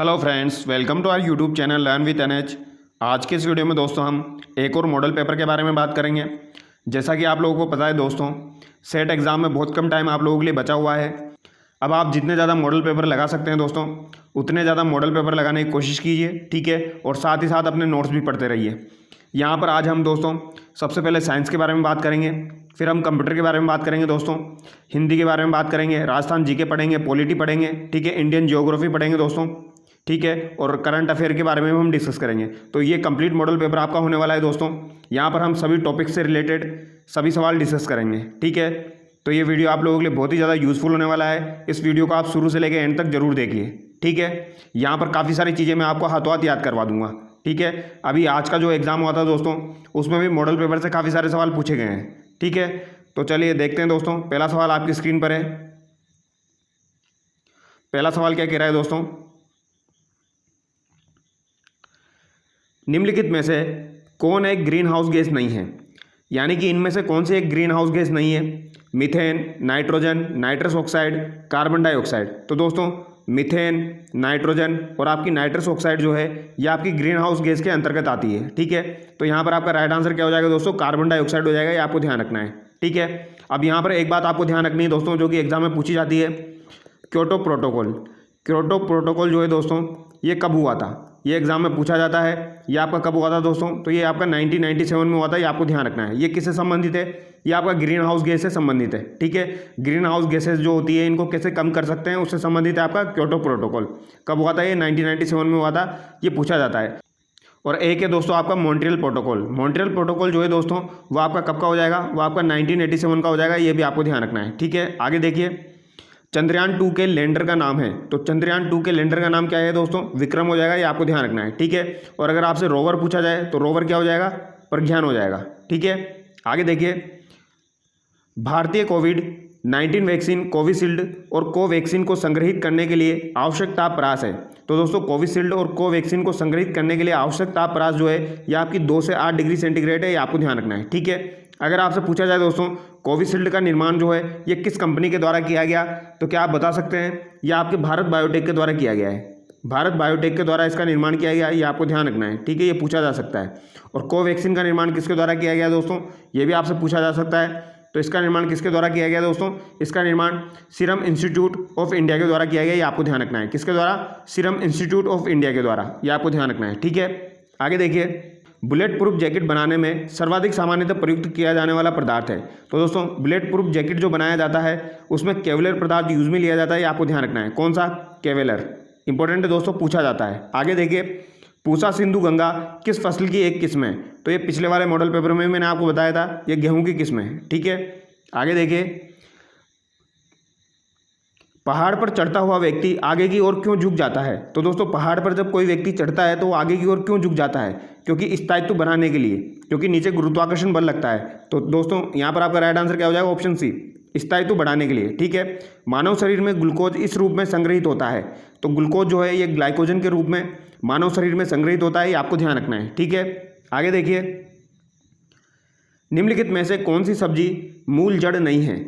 Hello friends, welcome to our YouTube channel learn with NH. आज के इस video में दोस्तों हम एक और मॉडल पेपर के बारे में बात करेंगे। जैसा कि आप लोगों को पता है दोस्तों, सेट एग्ज़ाम में बहुत कम टाइम आप लोगों के लिए बचा हुआ है। अब आप जितने ज़्यादा मॉडल पेपर लगा सकते हैं दोस्तों, उतने ज़्यादा मॉडल पेपर लगाने की कोशिश कीजिए, ठीक है। और साथ ही साथ अपने नोट्स भी पढ़ते रहिए। यहाँ पर आज हम दोस्तों सबसे पहले साइंस के बारे में बात करेंगे, फिर हम कंप्यूटर के बारे में बात करेंगे दोस्तों, हिंदी के बारे में बात करेंगे, राजस्थान जीके पढ़ेंगे, पॉलिटी पढ़ेंगे, ठीक है, इंडियन ज्योग्राफी पढ़ेंगे दोस्तों, ठीक है, और करंट अफेयर के बारे में हम डिस्कस करेंगे। तो ये कंप्लीट मॉडल पेपर आपका होने वाला है दोस्तों। यहाँ पर हम सभी टॉपिक से रिलेटेड सभी सवाल डिस्कस करेंगे, ठीक है। तो ये वीडियो आप लोगों के लिए बहुत ही ज़्यादा यूज़फुल होने वाला है। इस वीडियो को आप शुरू से लेकर एंड तक जरूर देखिए, ठीक है। यहाँ पर काफ़ी सारी चीज़ें मैं आपको हाथों हाथ याद करवा दूंगा, ठीक है। अभी आज का जो एग्ज़ाम हुआ था दोस्तों, उसमें भी मॉडल पेपर से काफ़ी सारे सवाल पूछे गए हैं, ठीक है। तो चलिए देखते हैं दोस्तों। पहला सवाल आपकी स्क्रीन पर है। पहला सवाल क्या कह रहा है दोस्तों, निम्नलिखित में से कौन एक ग्रीन हाउस गैस नहीं है। यानी कि इनमें से कौन सी एक ग्रीन हाउस गैस नहीं है। Methane, nitrogen, nitrous oxide, carbon dioxide. तो दोस्तों मीथेन, नाइट्रोजन और आपकी नाइट्रस ऑक्साइड जो है ये आपकी ग्रीन हाउस गैस के अंतर्गत आती है, ठीक है। तो यहाँ पर आपका राइट आंसर क्या हो जाएगा दोस्तों, कार्बन डाइऑक्साइड हो जाएगा। ये आपको ध्यान रखना है, ठीक है। अब यहाँ पर एक बात आपको ध्यान रखनी है दोस्तों, जो कि एग्जाम में पूछी जाती है, क्योटो प्रोटोकॉल। क्योटो प्रोटोकॉल जो है दोस्तों ये कब हुआ था, ये एग्जाम में पूछा जाता है। ये आपका कब हुआ था दोस्तों, तो ये आपका 1997 में हुआ था। ये आपको ध्यान रखना है। ये किससे संबंधित है, ये आपका ग्रीन हाउस गैस से संबंधित है, ठीक है। ग्रीन हाउस गैसेस जो होती है इनको कैसे कम कर सकते हैं, उससे संबंधित है आपका क्योटो प्रोटोकॉल। कब हुआ था, ये 1997 में हुआ था। ये पूछा जाता है। और एक है दोस्तों आपका मॉन्ट्रियल प्रोटोकॉल। मॉन्ट्रियल प्रोटोकॉल जो है दोस्तों वो आपका कब का हो जाएगा, वो आपका 1987 का हो जाएगा। ये भी आपको ध्यान रखना है, ठीक है। आगे देखिए, चंद्रयान 2 के लैंडर का नाम है। तो चंद्रयान 2 के लैंडर का नाम क्या है दोस्तों, विक्रम हो जाएगा। ये आपको ध्यान रखना है, ठीक है। और अगर आपसे रोवर पूछा जाए तो रोवर क्या हो जाएगा, प्रज्ञान हो जाएगा, ठीक है। आगे देखिए, भारतीय कोविड-19 वैक्सीन कोविशील्ड और कोवैक्सीन को संग्रहित करने के लिए आवश्यक तापप्रास है। तो दोस्तों कोविशील्ड और कोवैक्सीन को संग्रहित करने के लिए आवश्यक तापप्रास जो है ये आपकी 2 से 8 डिग्री सेंटीग्रेड है। ये आपको ध्यान रखना है, ठीक है। अगर आपसे पूछा जाए दोस्तों कोविशील्ड का निर्माण जो है ये किस कंपनी के द्वारा किया गया, तो क्या आप बता सकते हैं, यह आपके भारत बायोटेक के द्वारा किया गया है। भारत बायोटेक के द्वारा इसका निर्माण किया गया है। ये आपको ध्यान रखना है, ठीक है। ये पूछा जा सकता है। और कोवैक्सीन का निर्माण किसके द्वारा किया गया दोस्तों, ये भी आपसे पूछा जा सकता है। तो इसका निर्माण किसके द्वारा किया गया दोस्तों, इसका निर्माण सीरम इंस्टीट्यूट ऑफ इंडिया के द्वारा किया गया। ये आपको ध्यान रखना है, किसके द्वारा, सीरम इंस्टीट्यूट ऑफ इंडिया के द्वारा। ये आपको ध्यान रखना है, ठीक है। आगे देखिए, बुलेट प्रूफ जैकेट बनाने में सर्वाधिक सामान्यतः प्रयुक्त किया जाने वाला पदार्थ है। तो दोस्तों बुलेट प्रूफ जैकेट जो बनाया जाता है उसमें केवलर पदार्थ यूज में लिया जाता है। ये आपको ध्यान रखना है, कौन सा, केवलर। इंपॉर्टेंट है दोस्तों, पूछा जाता है। आगे देखिए, पूसा सिंधु गंगा किस फसल की एक किस्म है। तो ये पिछले वाले मॉडल पेपर में मैंने आपको बताया था, ये गेहूं की किस्म है, ठीक है। आगे देखिए, पहाड़ पर चढ़ता हुआ व्यक्ति आगे की ओर क्यों झुक जाता है। तो दोस्तों पहाड़ पर जब कोई व्यक्ति चढ़ता है तो वो आगे की ओर क्यों झुक जाता है, क्योंकि स्थायित्व बनाने के लिए, क्योंकि नीचे गुरुत्वाकर्षण बल लगता है। तो दोस्तों यहाँ पर आपका राइट आंसर क्या हो जाएगा, ऑप्शन सी, स्थायित्व बढ़ाने के लिए, ठीक है। मानव शरीर में ग्लूकोज इस रूप में संग्रहित होता है। तो ग्लूकोज जो है ये ग्लाइकोजन के रूप में मानव शरीर में संग्रहित होता है। ये आपको ध्यान रखना है, ठीक है। आगे देखिए, निम्नलिखित में से कौन सी सब्जी मूल जड़ नहीं है।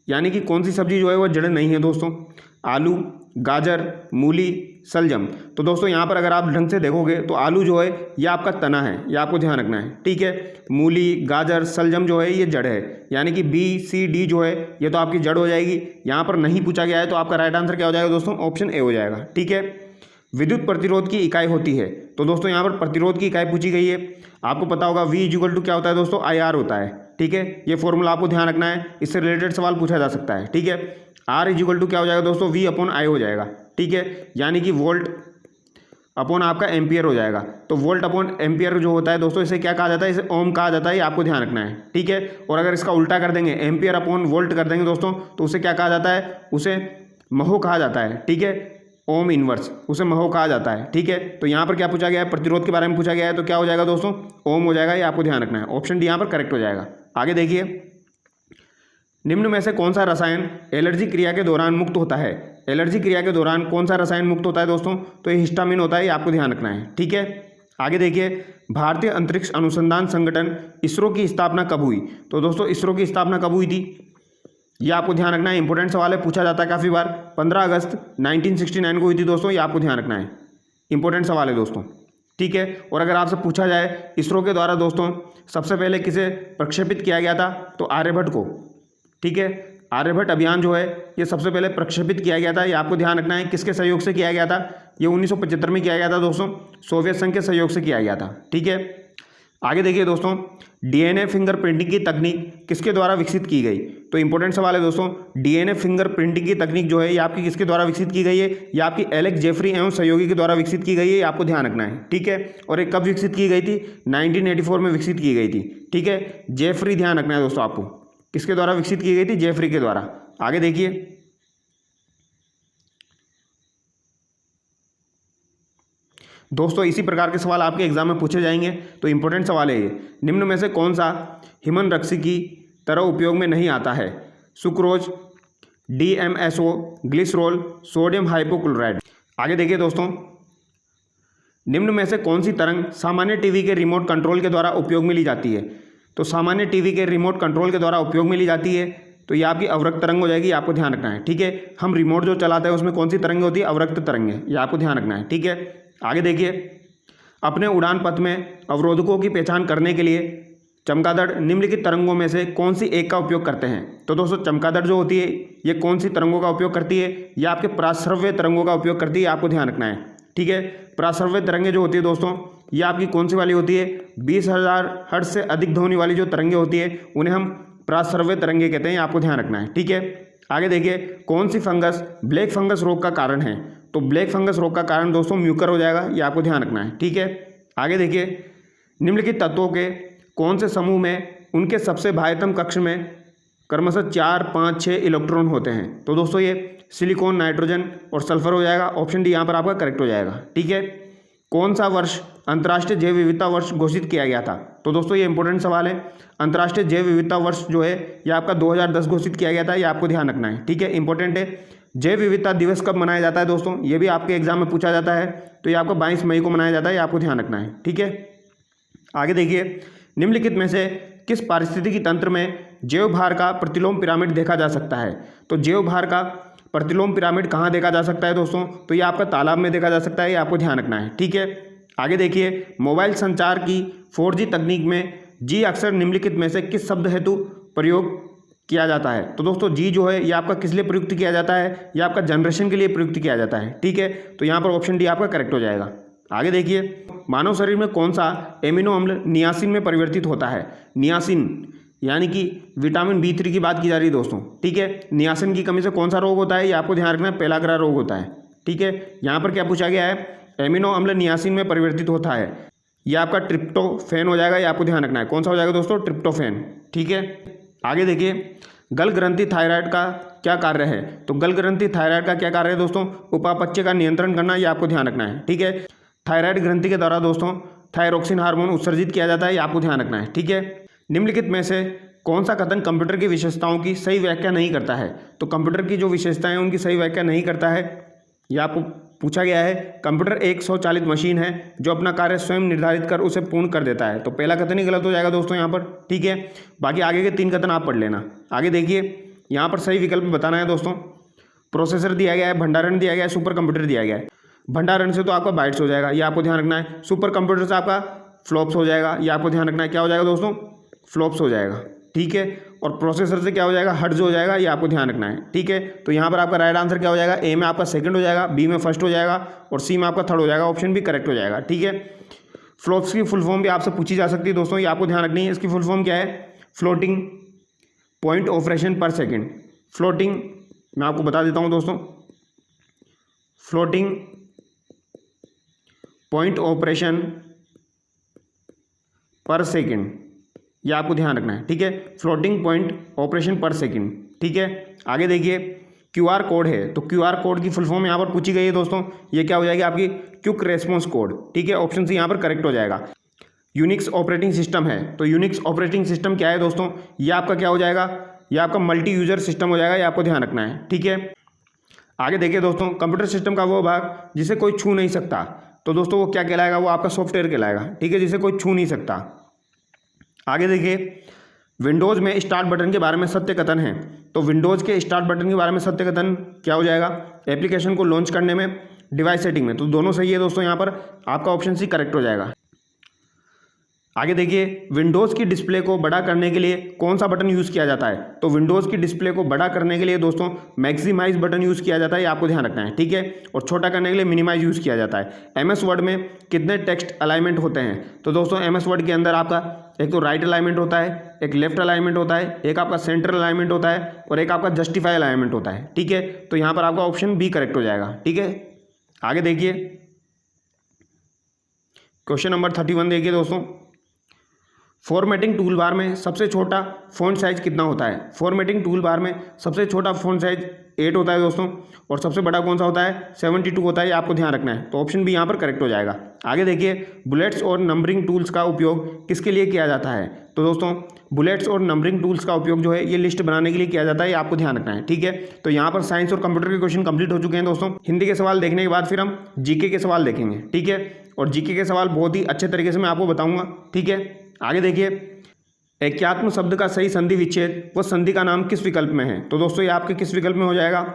यानी कि कौन सी सब्जी जो है वो जड़ नहीं है दोस्तों, आलू, गाजर, मूली, सलजम। तो दोस्तों यहाँ पर अगर आप ढंग से देखोगे तो आलू जो है ये आपका तना है। ये आपको ध्यान रखना है, ठीक है। मूली, गाजर, सलजम जो है ये जड़ है। यानी कि बी सी डी जो है ये तो आपकी जड़ हो जाएगी। यहाँ पर नहीं पूछा गया है तो आपका राइट आंसर क्या हो जाएगा दोस्तों, ऑप्शन ए हो जाएगा, ठीक है। विद्युत प्रतिरोध की इकाई होती है। तो दोस्तों यहाँ पर प्रतिरोध की इकाई पूछी गई है। आपको पता होगा V इक्वल टू क्या होता है दोस्तों, IR होता है, ठीक है। ये फॉर्मूला आपको ध्यान रखना है, इससे रिलेटेड सवाल पूछा जा सकता है, ठीक है। R इक्वल टू क्या हो जाएगा दोस्तों, V अपॉन I हो जाएगा, ठीक है। यानी कि वोल्ट अपॉन आपका एम्पियर हो जाएगा। तो वोल्ट अपॉन एम्पियर जो होता है दोस्तों इसे क्या कहा जाता है, इसे ओम कहा जाता है। ये आपको ध्यान रखना है, ठीक है। और अगर इसका उल्टा कर देंगे, एम्पियर अपॉन वोल्ट कर देंगे दोस्तों, तो उसे क्या कहा जाता है, उसे महो कहा जाता है, ठीक है। ओम इनवर्स उसे महो कहा जाता है, ठीक है। तो यहाँ पर क्या पूछा गया है, प्रतिरोध के बारे में पूछा गया है। तो क्या हो जाएगा दोस्तों, ओम हो जाएगा। ये आपको ध्यान रखना है, ऑप्शन डी यहाँ पर करेक्ट हो जाएगा। आगे देखिए, निम्न में से कौन सा रसायन एलर्जी क्रिया के दौरान मुक्त होता है। एलर्जी क्रिया के दौरान कौन सा रसायन मुक्त होता है दोस्तों, तो ये हिस्टामिन होता है। ये आपको ध्यान रखना है, ठीक है। आगे देखिए, भारतीय अंतरिक्ष अनुसंधान संगठन इसरो की स्थापना कब हुई। तो दोस्तों इसरो की स्थापना कब हुई थी, ये आपको ध्यान रखना है। इंपॉर्टेंट सवाल है, पूछा जाता है काफ़ी बार। 15 अगस्त 1969 को हुई थी दोस्तों। ये आपको ध्यान रखना है। इंपॉर्टेंट सवाल है दोस्तों, ठीक है। और अगर आपसे पूछा जाए इसरो के द्वारा दोस्तों सबसे पहले किसे प्रक्षेपित किया गया था, तो आर्यभट्ट को, ठीक है। आर्यभट्ट अभियान जो है ये सबसे पहले प्रक्षेपित किया गया था, ये आपको ध्यान रखना है। किसके सहयोग से किया गया था, ये 1975 में किया गया था दोस्तों, सोवियत संघ के सहयोग से किया गया था, ठीक है। आगे देखिए दोस्तों, डीएनए फिंगरप्रिंटिंग की तकनीक किसके द्वारा विकसित की गई, तो इंपॉर्टेंट सवाल है दोस्तों। डीएनए फिंगरप्रिंटिंग की तकनीक जो है ये आपकी किसके द्वारा विकसित की गई है, ये आपकी एलेक्स जेफरी एवं सहयोगी के द्वारा विकसित की गई है, ये आपको ध्यान रखना है, ठीक है। और ये कब विकसित की गई थी, 1984 में विकसित की गई थी, ठीक है। जेफरी ध्यान रखना है दोस्तों आपको, किसके द्वारा विकसित की गई थी, जेफरी के द्वारा। आगे देखिए, दोस्तों इसी प्रकार के सवाल आपके एग्जाम में पूछे जाएंगे, तो इंपॉर्टेंट सवाल है ये। निम्न में से कौन सा हिमनरक्षी की तरह उपयोग में नहीं आता है, sucrose, DMSO, glycerol, sodium hypochloride. आगे देखिए दोस्तों, निम्न में से कौन सी तरंग सामान्य टीवी के रिमोट कंट्रोल के द्वारा उपयोग में ली जाती है, तो सामान्य टीवी के रिमोट कंट्रोल के द्वारा उपयोग में ली जाती है तो ये आपकी अवरक्त तरंग हो जाएगी, आपको ध्यान रखना है, ठीक है। हम रिमोट जो चलाते हैं उसमें कौन सी तरंग होती है, अवरक्त तरंग है, ये आपको ध्यान रखना है, ठीक है। आगे देखिए, अपने उड़ान पथ में अवरोधकों की पहचान करने के लिए चमगादड़ निम्नलिखित तरंगों में से कौन सी एक का उपयोग करते हैं, तो दोस्तों चमगादड़ जो होती है ये कौन सी तरंगों का उपयोग करती है, ये आपके पराश्रव्य तरंगों का उपयोग करती है, आपको ध्यान रखना है, ठीक है। पराश्रव्य तरंगें जो होती है दोस्तों ये आपकी कौन सी वाली होती है, 20,000 हर्ट्ज से अधिक ध्वनि वाली जो तरंगें होती है उन्हें हम पराश्रव्य तरंगें कहते हैं, आपको ध्यान रखना है, ठीक है। आगे देखिए, कौन सी फंगस ब्लैक फंगस रोग का कारण है, तो ब्लैक फंगस रोग का कारण दोस्तों म्यूकर हो जाएगा, ये आपको ध्यान रखना है, ठीक है। आगे देखिए, निम्नलिखित तत्वों के कौन से समूह में उनके सबसे बाह्यतम कक्ष में क्रमशः 4, 5, 6 इलेक्ट्रॉन होते हैं, तो दोस्तों ये सिलिकॉन, नाइट्रोजन और सल्फर हो जाएगा, ऑप्शन डी यहाँ पर आपका करेक्ट हो जाएगा, ठीक है। कौन सा वर्ष अंतर्राष्ट्रीय जैव विविधता वर्ष घोषित किया गया था, तो दोस्तों ये इंपॉर्टेंट सवाल है। अंतर्राष्ट्रीय जैव विविधता वर्ष जो है ये आपका 2010 घोषित किया गया था, ये आपको ध्यान रखना है, ठीक है, इंपॉर्टेंट है। जैव विविधता दिवस कब मनाया जाता है दोस्तों, ये भी आपके एग्जाम में पूछा जाता है, तो ये आपको 22 मई को मनाया जाता है, ये आपको ध्यान रखना है, ठीक है। आगे देखिए, निम्नलिखित में से किस पारिस्थितिकी तंत्र में जैव भार का प्रतिलोम पिरामिड देखा जा सकता है, तो जैव भार का प्रतिलोम पिरामिड कहाँ देखा जा सकता है दोस्तों, तो ये आपका तालाब में देखा जा सकता है, ये आपको ध्यान रखना है, ठीक है। आगे देखिए, मोबाइल संचार की 4G तकनीक में जी अक्सर निम्नलिखित में से किस शब्द हेतु प्रयोग किया जाता है, तो दोस्तों जी जो है ये आपका किस लिए प्रयुक्त किया जाता है, ये आपका जनरेशन के लिए प्रयुक्त किया जाता है, ठीक है। तो यहाँ पर ऑप्शन डी आपका करेक्ट हो जाएगा। आगे देखिए, मानव शरीर में कौन सा एमिनो अम्ल नियासिन में परिवर्तित होता है, नियासिन यानी कि विटामिन B3 की बात की जा रही है दोस्तों, ठीक है। नियासिन की कमी से कौन सा रोग होता है, ये आपको ध्यान रखना है, पेलाग्रा रोग होता है, ठीक है। यहाँ पर क्या पूछा गया है, एमिनो अम्ल नियासिन में परिवर्तित होता है, ये आपका ट्रिप्टोफैन हो जाएगा, ये आपको ध्यान रखना है, कौन सा हो जाएगा दोस्तों, ट्रिप्टोफैन, ठीक है। आगे देखिए, गल ग्रंथि थायराइड का क्या कार्य है, तो गल ग्रंथि थायराइड का क्या कार्य है दोस्तों, उपापचय का नियंत्रण करना, ये आपको ध्यान रखना है, ठीक है। थायराइड ग्रंथि के द्वारा दोस्तों थायरोक्सिन हार्मोन उत्सर्जित किया जाता है, ये आपको ध्यान रखना है, ठीक है। निम्नलिखित में से कौन सा कथन कंप्यूटर की विशेषताओं की सही व्याख्या नहीं करता है, तो कंप्यूटर की जो विशेषताएं हैं उनकी सही व्याख्या नहीं करता है, यह आपको पूछा गया है। कंप्यूटर एक स्वचालित मशीन है जो अपना कार्य स्वयं निर्धारित कर उसे पूर्ण कर देता है, तो पहला कथन ही गलत हो जाएगा दोस्तों यहाँ पर, ठीक है। बाकी आगे के 3 कथन आप पढ़ लेना। आगे देखिए, यहाँ पर सही विकल्प बताना है दोस्तों। प्रोसेसर दिया गया है, भंडारण दिया गया है, सुपर कंप्यूटर दिया गया है। भंडारण से तो आपका बाइट्स हो जाएगा, ये आपको ध्यान रखना है। सुपर कंप्यूटर से आपका फ्लॉप्स हो जाएगा, ये आपको ध्यान रखना है, क्या हो जाएगा दोस्तों, फ्लॉप्स हो जाएगा, ठीक है। और प्रोसेसर से क्या हो जाएगा, हर्ट्ज हो जाएगा, ये आपको ध्यान रखना है, ठीक है। तो यहाँ पर आपका राइट आंसर क्या हो जाएगा, ए में आपका सेकंड हो जाएगा, बी में फर्स्ट हो जाएगा और सी में आपका थर्ड हो जाएगा, ऑप्शन भी करेक्ट हो जाएगा, ठीक है। फ्लॉप्स की फुल फॉर्म भी आपसे पूछी जा सकती है दोस्तों, ये आपको ध्यान रखनी है। इसकी फुल फॉर्म क्या है, फ्लोटिंग पॉइंट ऑपरेशन पर सेकेंड। फ्लोटिंग मैं आपको बता देता हूँ दोस्तों, फ्लोटिंग पॉइंट ऑपरेशन पर सेकेंड, ये आपको ध्यान रखना है, ठीक है। फ्लोटिंग पॉइंट ऑपरेशन पर सेकंड, ठीक है। आगे देखिए, QR कोड है, तो QR कोड की फुल फॉर्म यहाँ पर पूछी गई है दोस्तों, ये क्या हो जाएगी आपकी क्विक रेस्पॉन्स कोड, ठीक है। ऑप्शन सी यहाँ पर करेक्ट हो जाएगा। यूनिक्स ऑपरेटिंग सिस्टम है, तो यूनिक्स ऑपरेटिंग सिस्टम क्या है दोस्तों, ये आपका क्या हो जाएगा, ये आपका मल्टी यूजर सिस्टम हो जाएगा, ये आपको ध्यान रखना है, ठीक है। आगे देखिए दोस्तों, कंप्यूटर सिस्टम का वो भाग जिसे कोई छू नहीं सकता, तो दोस्तों वो क्या कहलाएगा, वो आपका सॉफ्टवेयर कहलाएगा, ठीक है, जिसे कोई छू नहीं सकता। आगे देखिए, विंडोज़ में स्टार्ट बटन के बारे में सत्य कथन है, तो विंडोज़ के स्टार्ट बटन के बारे में सत्य कथन क्या हो जाएगा, एप्लीकेशन को लॉन्च करने में डिवाइस सेटिंग में। तो दोनों सही है दोस्तों, यहाँ पर आपका ऑप्शन सी करेक्ट हो जाएगा। आगे देखिए, विंडोज़ की डिस्प्ले को बड़ा करने के लिए कौन सा बटन यूज़ किया जाता है? तो विंडोज़ की डिस्प्ले को बड़ा करने के लिए दोस्तों मैक्सिमाइज बटन यूज़ किया जाता है, ये आपको ध्यान रखना है, ठीक है। और छोटा करने के लिए मिनिमाइज यूज़ किया जाता है। एमएस वर्ड में कितने टेक्स्ट अलाइनमेंट होते हैं? तो दोस्तों एमएस वर्ड के अंदर आपका एक तो राइट अलाइनमेंट होता है, एक लेफ्ट अलाइनमेंट होता है, एक आपका सेंटर अलाइनमेंट होता है और एक आपका जस्टिफाई अलाइनमेंट होता है, ठीक है। तो यहाँ पर आपका ऑप्शन बी करेक्ट हो जाएगा, ठीक है। आगे देखिए, क्वेश्चन नंबर 31 देखिए दोस्तों, फॉर्मेटिंग टूल बार में सबसे छोटा फ़ॉन्ट साइज कितना होता है? फॉर्मेटिंग टूल बार में सबसे छोटा फ़ॉन्ट साइज 8 होता है दोस्तों, और सबसे बड़ा कौन सा होता है? 72 होता है, ये आपको ध्यान रखना है। तो ऑप्शन बी यहाँ पर करेक्ट हो जाएगा। आगे देखिए, बुलेट्स और नंबरिंग टूल्स का उपयोग किसके लिए किया जाता है? तो दोस्तों बुलेट्स और नंबरिंग टूल्स का उपयोग जो है ये लिस्ट बनाने के लिए किया जाता है, ये आपको ध्यान रखना है, ठीक है। तो यहाँ पर साइंस और कंप्यूटर के क्वेश्चन कंप्लीट हो चुके हैं दोस्तों। हिंदी के सवाल देखने के बाद फिर हम जीके के सवाल देखेंगे, ठीक है। और जीके के सवाल बहुत ही अच्छे तरीके से मैं आपको बताऊँगा, ठीक है। आगे देखिए, एक्यात्म शब्द का सही संधि विच्छेद व संधि का नाम किस विकल्प में है? तो दोस्तों ये आपके किस विकल्प में हो जाएगा?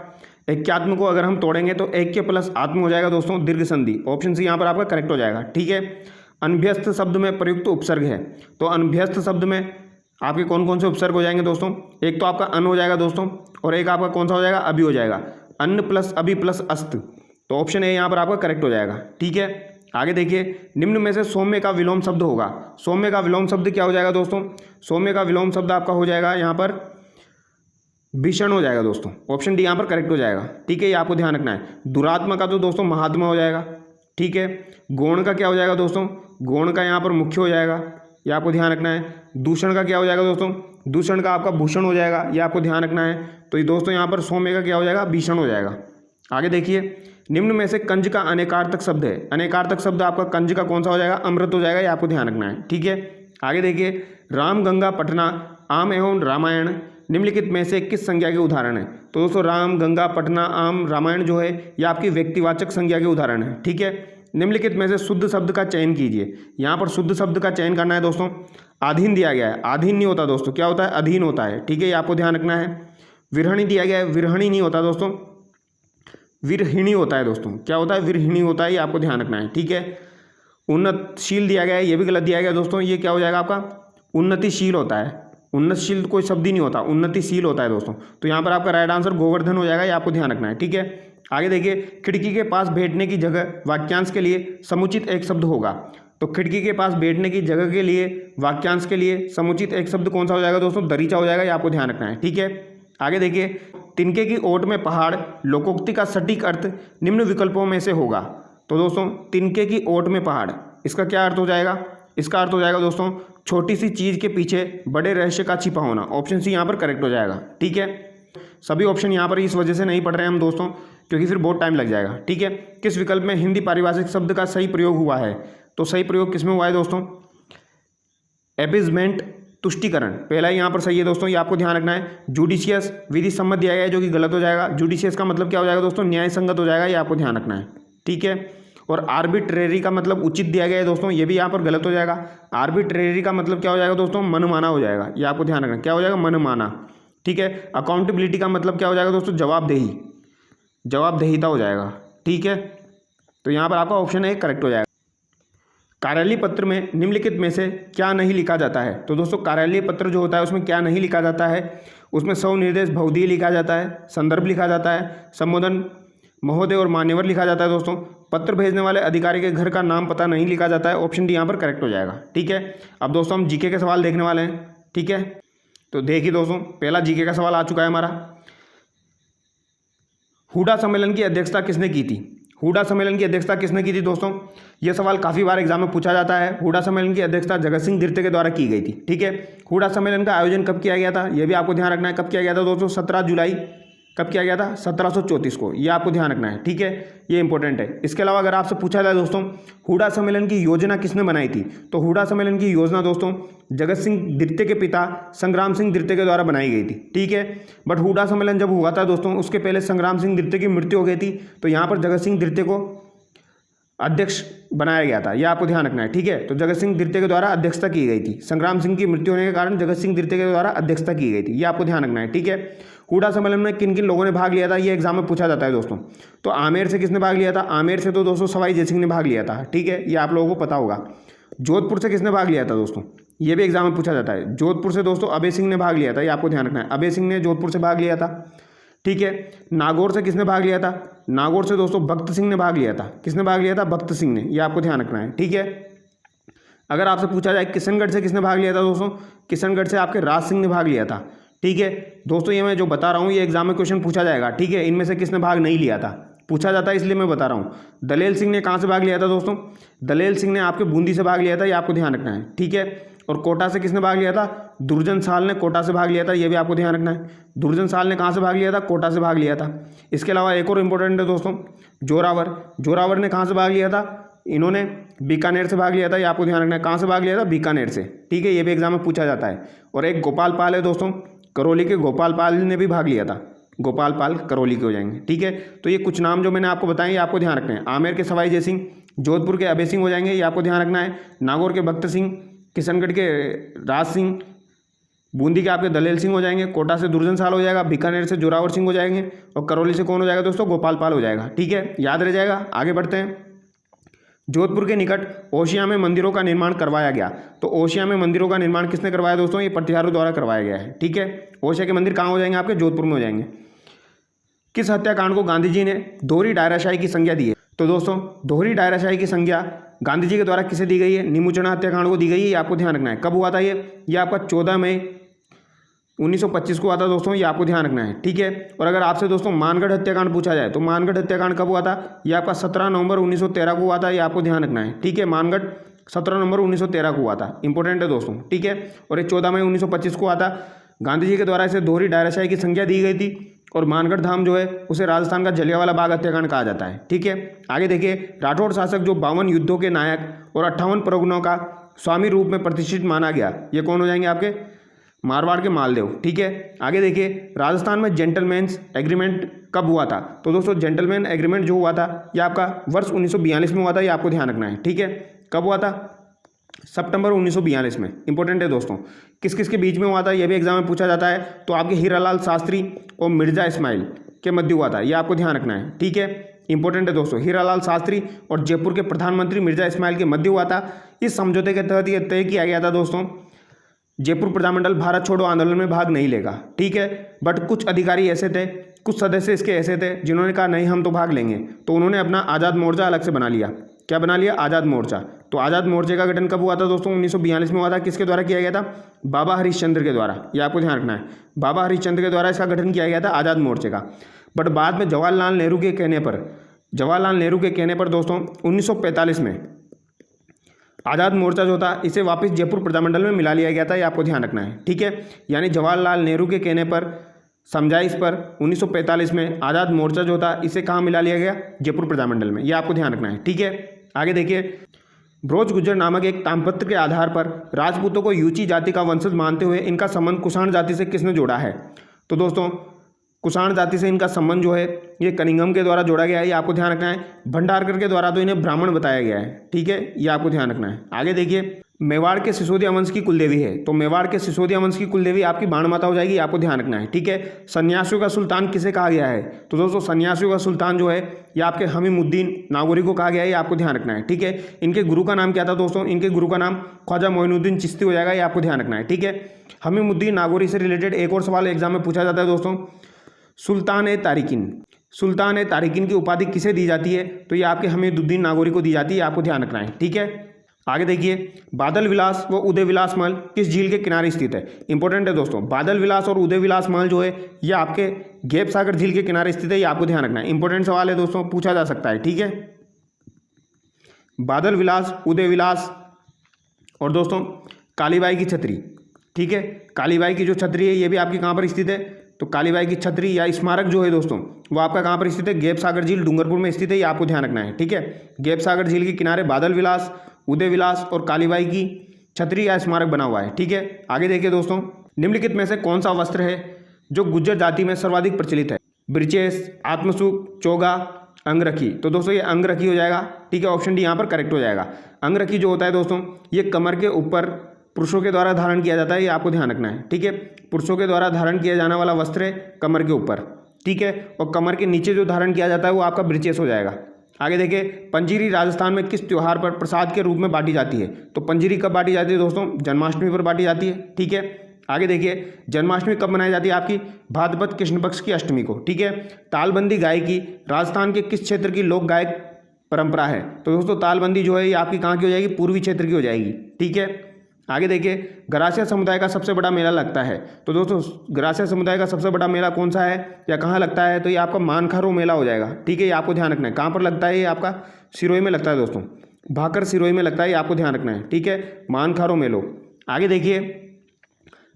एक्यात्म को अगर हम तोड़ेंगे तो एक के प्लस आत्म हो जाएगा दोस्तों, दीर्घ संधि। ऑप्शन सी यहाँ पर आपका करेक्ट हो जाएगा, ठीक है। अनभ्यस्त शब्द में प्रयुक्त उपसर्ग है, तो अनभ्यस्त शब्द में आपके कौन कौन से उपसर्ग हो जाएंगे दोस्तों? एक तो आपका अन हो जाएगा दोस्तों, और एक आपका कौन सा हो जाएगा? अभी हो जाएगा, अन्न प्लस अभी प्लस अस्त। तो ऑप्शन ए यहाँ पर आपका करेक्ट हो जाएगा, ठीक है। आगे देखिए, निम्न में से सौम्य का विलोम शब्द होगा। सौम्य का विलोम शब्द क्या हो जाएगा दोस्तों? सौम्य का विलोम शब्द आपका हो जाएगा यहाँ पर भीषण हो जाएगा दोस्तों। ऑप्शन डी यहाँ पर करेक्ट हो जाएगा, ठीक है, ये आपको ध्यान रखना है। दुरात्मा का तो दोस्तों महात्मा हो जाएगा, ठीक है। गौण का क्या हो जाएगा दोस्तों? गौण का यहाँ पर मुख्य हो जाएगा, ये आपको ध्यान रखना है। दूषण का क्या हो जाएगा दोस्तों? दूषण का आपका भूषण हो जाएगा, ये आपको ध्यान रखना है। तो ये दोस्तों यहाँ पर सौम्य का क्या हो जाएगा? भीषण हो जाएगा। आगे देखिए, निम्न में से कंज का अनेकार्थक शब्द है। अनेकार्थक शब्द आपका कंज का कौन सा हो जाएगा? अमृत हो जाएगा, ये आपको ध्यान रखना है, ठीक है। आगे देखिए, राम गंगा पटना आम एवं रामायण निम्नलिखित में से किस संज्ञा के उदाहरण है? तो दोस्तों राम गंगा पटना आम रामायण जो है ये आपकी व्यक्तिवाचक संज्ञा के उदाहरण है, ठीक है। निम्नलिखित में से शुद्ध शब्द का चयन कीजिए। यहाँ पर शुद्ध शब्द का चयन करना है दोस्तों। अधीन दिया गया है, अधीन नहीं होता दोस्तों, क्या होता है? अधीन होता है, ठीक है, ये आपको ध्यान रखना है। विरहणी दिया गया है, विरहणी नहीं होता दोस्तों, विरहिणी होता है दोस्तों। क्या होता है? विरहिणी होता है, ये आपको ध्यान रखना है, ठीक है। उन्नतशील दिया गया है, ये भी गलत दिया गया है दोस्तों, ये क्या हो जाएगा आपका? उन्नतिशील होता है। उन्नतशील कोई शब्द ही नहीं होता, उन्नतिशील होता है दोस्तों। तो यहाँ पर आपका राइट आंसर गोवर्धन हो जाएगा, ये आपको ध्यान रखना है, ठीक है। आगे देखिए, खिड़की के पास बैठने की जगह वाक्यांश के लिए समुचित एक शब्द होगा। तो खिड़की के पास बैठने की जगह के लिए वाक्यांश के लिए समुचित एक शब्द कौन सा हो जाएगा दोस्तों? दरीचा हो जाएगा, ये आपको ध्यान रखना है, ठीक है। आगे देखिए, तिनके की ओट में पहाड़ लोकोक्ति का सटीक अर्थ निम्न विकल्पों में से होगा। तो दोस्तों तिनके की ओट में पहाड़, इसका क्या अर्थ हो जाएगा? इसका अर्थ हो जाएगा दोस्तों छोटी सी चीज़ के पीछे बड़े रहस्य का छिपा होना। ऑप्शन सी यहाँ पर करेक्ट हो जाएगा, ठीक है। सभी ऑप्शन यहाँ पर इस वजह से नहीं पढ़ रहे हैं हम दोस्तों, क्योंकि फिर बहुत टाइम लग जाएगा, ठीक है। किस विकल्प में हिंदी पारिभाषिक शब्द का सही प्रयोग हुआ है? तो सही प्रयोग किस में हुआ है दोस्तों? एपिजमेंट, तुष्टिकरण, पहला ही यहाँ पर सही है दोस्तों, ये आपको ध्यान रखना है। जुडिशियस, विधि सम्मत दिया गया है, जो कि गलत हो जाएगा। जुडिशियस का मतलब क्या हो जाएगा दोस्तों? न्याय संगत हो जाएगा, ये आपको ध्यान रखना है, ठीक है। और आर्बिट्रेरी का मतलब उचित दिया गया है दोस्तों, ये भी यहाँ पर गलत हो जाएगा। आर्बिट्रेरी का मतलब क्या हो जाएगा दोस्तों? मनमाना हो जाएगा, ये आपको ध्यान रखना, क्या हो जाएगा? मनमाना, ठीक है। अकाउंटेबिलिटी का मतलब क्या हो जाएगा दोस्तों? जवाबदेही, जवाबदेहिता हो जाएगा, ठीक है। तो यहाँ पर आपका ऑप्शन ए करेक्ट हो जाएगा। कार्यालय पत्र में निम्नलिखित में से क्या नहीं लिखा जाता है? तो दोस्तों कार्यालय पत्र जो होता है उसमें क्या नहीं लिखा जाता है? उसमें स्वनिर्देश भवदीय लिखा जाता है, संदर्भ लिखा जाता है, संबोधन महोदय और मान्यवर लिखा जाता है दोस्तों। पत्र भेजने वाले अधिकारी के घर का नाम पता नहीं लिखा जाता है। ऑप्शन डी यहाँ पर करेक्ट हो जाएगा, ठीक है। अब दोस्तों हम जीके के सवाल देखने वाले हैं, ठीक है। तो देखिए दोस्तों, पहला जीके का सवाल आ चुका है हमारा। हुडा सम्मेलन की अध्यक्षता किसने की थी? हुडा सम्मेलन की अध्यक्षता किसने की थी दोस्तों? यह सवाल काफ़ी बार एग्जाम में पूछा जाता है। हुडा सम्मेलन की अध्यक्षता जगत सिंह द्वितीय के द्वारा की गई थी, ठीक है। हुडा सम्मेलन का आयोजन कब किया गया था? यह भी आपको ध्यान रखना है। कब किया गया था दोस्तों? 17 जुलाई। कब किया गया था? 1734 को, ये आपको ध्यान रखना है, ठीक है, ये इंपॉर्टेंट है। इसके अलावा अगर आपसे पूछा जाए दोस्तों हुडा सम्मेलन की योजना किसने बनाई थी? तो हुडा सम्मेलन की योजना दोस्तों जगत सिंह द्वितीय के पिता संग्राम सिंह द्वितीय के द्वारा बनाई गई थी, ठीक है। बट हुडा सम्मेलन जब हुआ था दोस्तों उसके पहले संग्राम सिंह द्वितीय की मृत्यु हो गई थी, तो यहाँ पर जगत सिंह द्वितीय को अध्यक्ष बनाया गया था, यह आपको ध्यान रखना है, ठीक है। तो जगत सिंह द्वितीय के द्वारा अध्यक्षता की गई थी। संग्राम सिंह की मृत्यु होने के कारण जगत सिंह द्वितीय के द्वारा अध्यक्षता की गई थी, यह आपको ध्यान रखना है, ठीक है। हूडा सम्मेलन में किन किन लोगों ने भाग लिया था, ये एग्जाम में पूछा जाता है दोस्तों। तो आमेर से किसने भाग लिया था, आमेर से तो दोस्तों सवाई जयसिंह ने भाग लिया था, ठीक है, ये आप लोगों को पता होगा। जोधपुर से किसने भाग लिया था दोस्तों, ये भी एग्जाम में पूछा जाता है। जोधपुर से दोस्तों अभय सिंह ने भाग लिया था, ये आपको ध्यान रखना है, अभय सिंह ने जोधपुर से भाग लिया था, ठीक है। नागौर से किसने भाग लिया था, नागौर से दोस्तों भक्त सिंह ने भाग लिया था, किसने भाग लिया था, भक्त सिंह ने, ये आपको ध्यान रखना है, ठीक है। अगर आपसे पूछा जाए किशनगढ़ से किसने भाग लिया था दोस्तों, किशनगढ़ से आपके राज सिंह ने भाग लिया था, ठीक है। दोस्तों ये मैं जो बता रहा हूँ ये एग्जाम में क्वेश्चन पूछा जाएगा, ठीक है। इनमें से किसने भाग नहीं लिया था, पूछा जाता है इसलिए मैं बता रहा हूँ। दलेल सिंह ने कहाँ से भाग लिया था दोस्तों, दलेल सिंह ने आपके बूंदी से भाग लिया था, ये आपको ध्यान रखना है, ठीक है। और कोटा से किसने भाग लिया था, दुर्जन साल ने कोटा से भाग लिया था, ये भी आपको ध्यान रखना है। दुर्जन साल ने कहाँ से भाग लिया था, कोटा से भाग लिया था। इसके अलावा एक और इंपॉर्टेंट है दोस्तों, जोरावर, जोरावर ने कहाँ से भाग लिया था, इन्होंने बीकानेर से भाग लिया था, ये आपको ध्यान रखना है, कहाँ से भाग लिया था, बीकानेर से, ठीक है, ये भी एग्जाम में पूछा जाता है। और एक गोपाल पाल है दोस्तों, करौली के गोपाल पाल ने भी भाग लिया था, गोपाल पाल करौली के हो जाएंगे, ठीक है। तो ये कुछ नाम जो मैंने आपको बताए ये आपको ध्यान रखना है। आमेर के सवाई जयसिंह, जोधपुर के अभय सिंह हो जाएंगे, ये आपको ध्यान रखना है। नागौर के भक्त सिंह, किशनगढ़ के राज सिंह, बूंदी के आपके दलेल सिंह हो जाएंगे, कोटा से दुर्जन साल हो जाएगा, बीकानेर से जोरावर सिंह हो जाएंगे, और करौली से कौन हो जाएगा दोस्तों, गोपाल पाल हो जाएगा, ठीक है, याद रह जाएगा। आगे बढ़ते हैं। जोधपुर के निकट ओशिया में मंदिरों का निर्माण करवाया गया, तो ओशिया में मंदिरों का निर्माण किसने करवाया दोस्तों, ये प्रतिहारों द्वारा करवाया गया है, ठीक है। ओशिया के मंदिर कहाँ हो जाएंगे, आपके जोधपुर में हो जाएंगे। किस हत्याकांड को गांधी जी ने दोहरी डायराशाही की संज्ञा दी है, तो दोस्तों दोहरी डायराशाही की संज्ञा गांधी जी के द्वारा किसे दी गई है, नीमूचना हत्याकांड को दी गई है, ये आपको ध्यान रखना है। कब हुआ था ये आपका 14 मई 1925 को हुआ था दोस्तों, ये आपको ध्यान रखना है, ठीक है। और अगर आपसे दोस्तों मानगढ़ हत्याकांड पूछा जाए तो मानगढ़ हत्याकांड कब हुआ था, ये आपका 17 नवंबर 1913 को हुआ था, ये आपको ध्यान रखना है, ठीक है। मानगढ़ 17 नवंबर 1913 को हुआ था, इंपॉर्टेंट है दोस्तों, ठीक है। और ये 14 मई 1925 को हुआ था। गांधी जी के द्वारा इसे दोहरी डायराशाही की संज्ञा दी गई थी, और मानगढ़ धाम जो है उसे राजस्थान का जलियांवाला बाग हत्याकांड कहा जाता है, ठीक है। आगे देखिए, राठौड़ शासक जो 52 युद्धों के नायक और 58 परगनों का स्वामी रूप में प्रतिष्ठित माना गया, ये कौन हो जाएंगे, आपके मारवाड़ के मालदेव, ठीक है। आगे देखिए, राजस्थान में जेंटलमैन्स एग्रीमेंट कब हुआ था, तो दोस्तों जेंटलमैन एग्रीमेंट जो हुआ था ये आपका वर्ष 1942 में हुआ था, ये आपको ध्यान रखना है, ठीक है। कब हुआ था, सितंबर 1942 में, इंपॉर्टेंट है दोस्तों। किस किस के बीच में हुआ था, ये भी एग्जाम में पूछा जाता है। तो आपके हीरालाल शास्त्री और मिर्जा इस्माइल के मध्य हुआ था, ये आपको ध्यान रखना है, ठीक है, इंपॉर्टेंट है दोस्तों। हीरालाल शास्त्री और जयपुर के प्रधानमंत्री मिर्जा इस्माइल के मध्य हुआ था। इस समझौते के तहत यह तय किया गया था दोस्तों, जयपुर प्रजामंडल भारत छोड़ो आंदोलन में भाग नहीं लेगा, ठीक है। बट कुछ अधिकारी ऐसे थे, कुछ सदस्य इसके ऐसे थे जिन्होंने कहा नहीं हम तो भाग लेंगे, तो उन्होंने अपना आज़ाद मोर्चा अलग से बना लिया। क्या बना लिया, आज़ाद मोर्चा। तो आज़ाद मोर्चे का गठन कब हुआ था दोस्तों, 1942 में हुआ था। किसके द्वारा किया गया था, बाबा हरिश्चंद्र के द्वारा, ये आपको ध्यान रखना है, बाबा हरिश्चंद्र के द्वारा इसका गठन किया गया था, आज़ाद मोर्चे का। बट बाद में जवाहरलाल नेहरू के कहने पर दोस्तों 1945 में आज़ाद मोर्चा जो था इसे वापस जयपुर प्रजामंडल में मिला लिया गया था, ये आपको ध्यान रखना है, ठीक है। यानी जवाहरलाल नेहरू के कहने पर, समझाइश पर 1945 में आज़ाद मोर्चा जो था इसे कहाँ मिला लिया गया, जयपुर प्रजामंडल में, ये आपको ध्यान रखना है, ठीक है। आगे देखिए, ब्रोच गुज्जर नामक एक ताम्रपत्र के आधार पर राजपूतों को यूची जाति का वंशज मानते हुए इनका संबंध कुषाण जाति से किसने जोड़ा है, तो दोस्तों कुषाण जाति से इनका संबंध जो है ये कनिंघम के द्वारा जोड़ा गया है, ये आपको ध्यान रखना है। भंडारकर के द्वारा तो इन्हें ब्राह्मण बताया गया है, ठीक है, ये आपको ध्यान रखना है। आगे देखिए, मेवाड़ के सिसोदिया वंश की कुलदेवी है, तो मेवाड़ के सिसोदिया वंश की कुलदेवी आपकी बाण माता हो जाएगी, आपको ध्यान रखना है, ठीक है। सन्यासियों का सुल्तान किसे कहा गया है, तो दोस्तों सन्यासियों का सुल्तान जो है ये आपके हमीमुद्दीन नागौरी को कहा गया है, ये आपको ध्यान रखना है, ठीक है। इनके गुरु का नाम क्या था दोस्तों, इनके गुरु का नाम ख्वाजा मोइनुद्दीन चिश्ती हो जाएगा, ये आपको ध्यान रखना है, ठीक है। हमीमुद्दीन नागौरी से रिलेटेड एक और सवाल एग्जाम में पूछा जाता है दोस्तों, सुल्तान ए तारिकिन की उपाधि किसे दी जाती है, तो ये आपके हमीमुद्दीन नागौरी को दी जाती है, आपको ध्यान रखना है, ठीक है। आगे देखिए, बादल विलास व उदय विलास महल किस झील के किनारे स्थित है, इंपॉर्टेंट है दोस्तों। बादल विलास और उदय विलास महल जो है ये आपके गैप सागर झील के किनारे स्थित है, ये आपको ध्यान रखना है, इंपॉर्टेंट सवाल है दोस्तों, पूछा जा सकता है, ठीक है। बादल विलास, उदय विलास और दोस्तों कालीबाई की छतरी, ठीक है। कालीबाई की जो छतरी है ये भी आपकी कहाँ पर स्थित है, तो कालीबाई की छतरी या स्मारक जो है दोस्तों वो आपका कहाँ पर स्थित है, गैप सागर झील डूंगरपुर में स्थित है, ये आपको ध्यान रखना है, ठीक है। गैप सागर झील के किनारे बादल विलास, उदय विलास और कालीबाई की छतरी या स्मारक बना हुआ है, ठीक है। आगे देखिए दोस्तों, निम्नलिखित में से कौन सा वस्त्र है जो गुज्जर जाति में सर्वाधिक प्रचलित है, ब्रिचेस, आत्मसूक, चोगा, अंगरखी, तो दोस्तों ये अंगरखी हो जाएगा, ठीक है। ऑप्शन डी यहाँ पर करेक्ट हो जाएगा। अंगरखी जो होता है दोस्तों ये कमर के ऊपर पुरुषों के द्वारा धारण किया जाता है, ये आपको ध्यान रखना है। ठीक है, पुरुषों के द्वारा धारण किया जाने वाला वस्त्र है कमर के ऊपर। ठीक है, और कमर के नीचे जो धारण किया जाता है वो आपका ब्रीचेस हो जाएगा। आगे देखिए, पंजीरी राजस्थान में किस त्यौहार पर प्रसाद के रूप में बांटी जाती है? तो पंजीरी कब बांटी जाती है दोस्तों? जन्माष्टमी पर बांटी जाती है। ठीक है, आगे देखिए, जन्माष्टमी कब मनाई जाती है आपकी? भाद्रपद कृष्ण पक्ष की अष्टमी को। ठीक है, तालबंदी गायकी राजस्थान के किस क्षेत्र की लोक गायक परंपरा है? तो दोस्तों तालबंदी जो है ये आपकी कहाँ की हो जाएगी? पूर्वी क्षेत्र की हो जाएगी। ठीक है, आगे देखिए, गरासिया समुदाय का सबसे बड़ा मेला लगता है। तो दोस्तों गरासिया समुदाय का सबसे बड़ा मेला कौन सा है या कहाँ लगता है? तो ये आपका मानखारो मेला हो जाएगा। ठीक है, ये आपको ध्यान रखना है। कहाँ पर लगता है? ये आपका सिरोही में लगता है दोस्तों, भाकर सिरोही में लगता है, ये आपको ध्यान रखना है। ठीक है, मानखारो मेलो। आगे देखिए,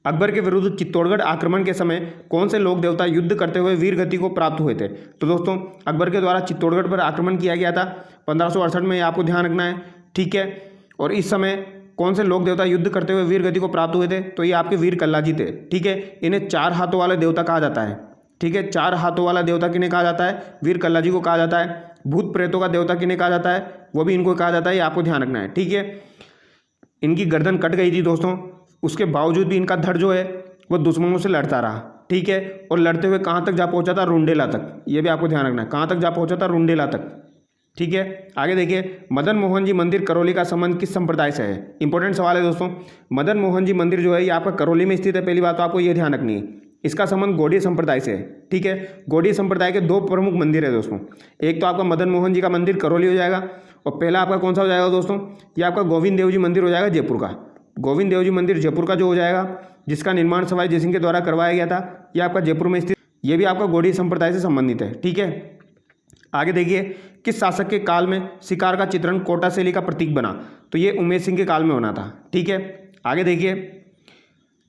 अकबर के विरुद्ध चित्तौड़गढ़ आक्रमण के समय कौन से लोक देवता युद्ध करते हुए वीर गति को प्राप्त हुए थे? तो दोस्तों अकबर के द्वारा चित्तौड़गढ़ पर आक्रमण किया गया था 1568 में, ये आपको ध्यान रखना है। ठीक है, और इस समय कौन से लोक देवता युद्ध करते हुए वीर गति को प्राप्त हुए थे? तो ये आपके वीर कल्ला जी थे। ठीक है, इन्हें 4 हाथों वाले देवता कहा जाता है। ठीक है, 4 हाथों वाला देवता किन्हें कहा जाता है? वीर कल्ला जी को कहा जाता है। भूत प्रेतों का देवता किन्हें कहा जाता है? वो भी इनको कहा जाता है, ये आपको ध्यान रखना है। ठीक है, इनकी गर्दन कट गई थी दोस्तों, उसके बावजूद भी इनका धड़ जो है वो दुश्मनों से लड़ता रहा। ठीक है, और लड़ते हुए कहाँ तक जा पहुँचा था? रुंडेला तक। ये भी आपको ध्यान रखना है, कहाँ तक जा पहुँचा था? रुंडेला तक। ठीक है, आगे देखिए, मदन मोहन जी मंदिर करौली का संबंध किस संप्रदाय से है? इंपॉर्टेंट सवाल है दोस्तों। मदन मोहन जी मंदिर जो है ये आपका करौली में स्थित है। पहली बात तो आपको ये ध्यान रखनी है, इसका संबंध गौड़ीय संप्रदाय से है। ठीक है, गौड़ीय संप्रदाय के 2 प्रमुख मंदिर है दोस्तों। एक तो आपका मदन मोहन जी का मंदिर करौली हो जाएगा, और पहला आपका कौन सा हो जाएगा दोस्तों? ये आपका गोविंद देव जी मंदिर हो जाएगा जयपुर का। गोविंद देव जी मंदिर जयपुर का जो हो जाएगा, जिसका निर्माण सवाई जयसिंह के द्वारा करवाया गया था, ये आपका जयपुर में स्थित, ये भी आपका गौड़ीय संप्रदाय से संबंधित है। ठीक है, आगे देखिए, किस शासक के काल में शिकार का चित्रण कोटा शैली का प्रतीक बना? तो ये उमेश सिंह के काल में होना था। ठीक है, आगे देखिए,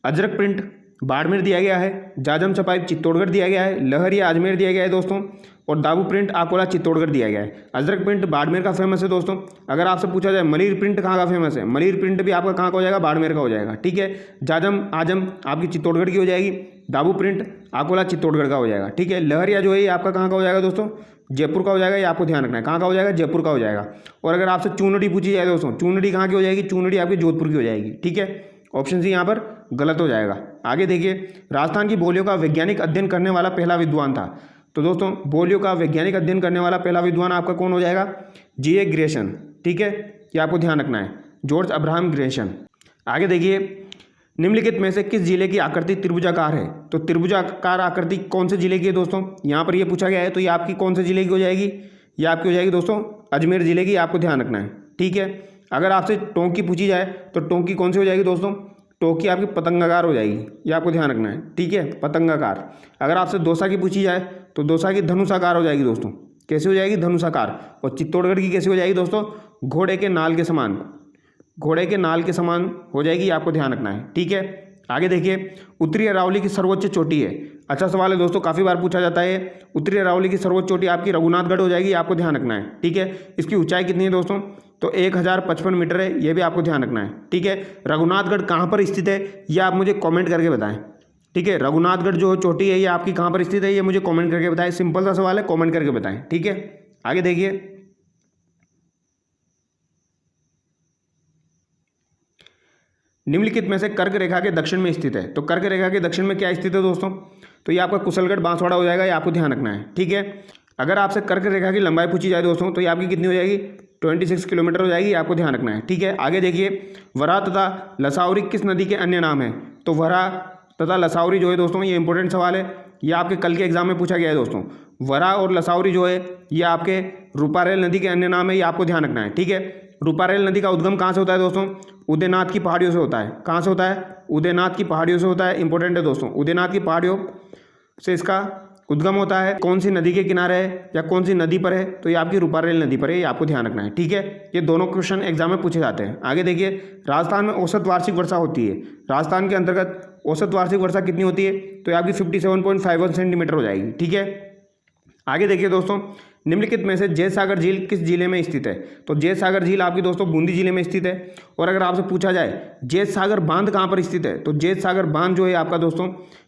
अजरक प्रिंट बाड़मेर दिया गया है, जाजम छपाई चित्तौड़गढ़ दिया गया है, लहरिया अजमेर दिया गया है दोस्तों, और दाबू प्रिंट आकोला चित्तौड़गढ़ दिया गया है। अजरक प्रिंट बाड़मेर का फेमस है दोस्तों। अगर आपसे पूछा जाए मलिर प्रिंट कहाँ का फेमस है? मलिर प्रिंट भी आपका कहाँ का हो जाएगा? बाड़मेर का हो जाएगा। ठीक है, जाजम आजम आपकी चित्तौड़गढ़ की हो जाएगी, दाबू प्रिंट आकोला चित्तौड़गढ़ का हो जाएगा। ठीक है, लहरिया जो है ये आपका कहाँ का हो जाएगा दोस्तों? जयपुर का हो जाएगा, ये आपको ध्यान रखना है। कहाँ का हो जाएगा? जयपुर का हो जाएगा। और अगर आपसे चूनड़ी पूछी जाए दोस्तों, चूनड़ी कहाँ की हो जाएगी? चूनड़ी आपकी जोधपुर की हो जाएगी। ठीक है, ऑप्शन सी यहाँ पर गलत हो जाएगा। आगे देखिए, राजस्थान की बोलियों का वैज्ञानिक अध्ययन करने वाला पहला विद्वान था। तो दोस्तों बोलियों का वैज्ञानिक अध्ययन करने वाला पहला विद्वान आपका कौन हो जाएगा? जी.ए. ग्रेसन। ठीक है, ये आपको ध्यान रखना है, जॉर्ज अब्राहम ग्रेसन। आगे देखिए, निम्नलिखित में से किस जिले की आकृति त्रिभुजाकार है? तो त्रिभुजाकार आकृति कौन से जिले की है दोस्तों? यहाँ पर ये पूछा गया है, तो ये आपकी कौन से जिले की हो जाएगी? ये आपकी हो जाएगी दोस्तों अजमेर जिले की, आपको ध्यान रखना है। ठीक है, अगर आपसे टोंकी पूछी जाए तो टोंकी कौन सी हो जाएगी दोस्तों? टोंकी आपकी पतंगाकार हो जाएगी, ये आपको ध्यान रखना है। ठीक है, पतंगाकार। अगर आपसे दौसा की पूछी जाए तो दौसा की धनुषाकार हो जाएगी दोस्तों। कैसे हो जाएगी? धनुषाकार। और चित्तौड़गढ़ की कैसे हो जाएगी दोस्तों? घोड़े के नाल के समान, घोड़े के नाल के समान हो जाएगी, आपको ध्यान रखना है। ठीक है, आगे देखिए, उत्तरी अरावली की सर्वोच्च चोटी है। अच्छा सवाल है दोस्तों, काफ़ी बार पूछा जाता है। उत्तरी अरावली की सर्वोच्च चोटी आपकी रघुनाथगढ़ हो जाएगी, आपको ध्यान रखना है। ठीक है, इसकी ऊंचाई कितनी है दोस्तों? तो 1055 मीटर है, ये भी आपको ध्यान रखना है। ठीक है, रघुनाथगढ़ कहाँ पर स्थित है ये आप मुझे कॉमेंट करके बताएं। ठीक है, रघुनाथगढ़ जो चोटी है ये आपकी कहाँ पर स्थित है, ये मुझे कॉमेंट करके बताएं। सिंपल सा सवाल है, कॉमेंट करके बताएं। ठीक है, आगे देखिए, निम्नलिखित में से कर्क रेखा के दक्षिण में स्थित है। तो कर्क रेखा के दक्षिण में क्या स्थित है दोस्तों? तो ये आपका कुशलगढ़ बांसवाड़ा हो जाएगा, ये आपको ध्यान रखना है। ठीक है, अगर आपसे कर्क रेखा की लंबाई पूछी जाए दोस्तों तो ये आपकी कितनी हो जाएगी? 26 किलोमीटर हो जाएगी, आपको ध्यान रखना है। ठीक है, आगे देखिए, वराह तथा लसावरी किस नदी के अन्य नाम है? तो वराह तथा लसावरी जो है दोस्तों, ये इंपॉर्टेंट सवाल है, ये आपके कल के एग्जाम में पूछा गया है दोस्तों। वराह और लसावरी जो है ये आपके रूपारेल नदी के अन्य नाम है, ये आपको ध्यान रखना है। ठीक है, रूपारेल नदी का उद्गम कहाँ से होता है दोस्तों? उदयनाथ की पहाड़ियों से होता है। कहाँ से होता है? उदयनाथ की पहाड़ियों से होता है। इंपॉर्टेंट है दोस्तों, उदयनाथ की पहाड़ियों से इसका उद्गम होता है। कौन सी नदी के किनारे है या कौन सी नदी पर है? तो ये आपकी रूपारेल नदी पर है, ये आपको ध्यान रखना है। ठीक है, ये दोनों क्वेश्चन एग्जाम में पूछे जाते हैं। आगे देखिए, राजस्थान में औसत वार्षिक वर्षा होती है। राजस्थान के अंतर्गत औसत वार्षिक वर्षा कितनी होती है? तो ये आपकी 57.51 सेंटीमीटर हो जाएगी। ठीक है, आगे देखिए दोस्तों, निम्नलिखित में से जैत सागर झील किस जिले में स्थित है? तो जैत सागर झील आपकी दोस्तों बूंदी जिले में स्थित है। और अगर आपसे पूछा जाए जैत सागर बांध कहाँ पर स्थित है? तो जैत सागर बांध जो है आपका दोस्तों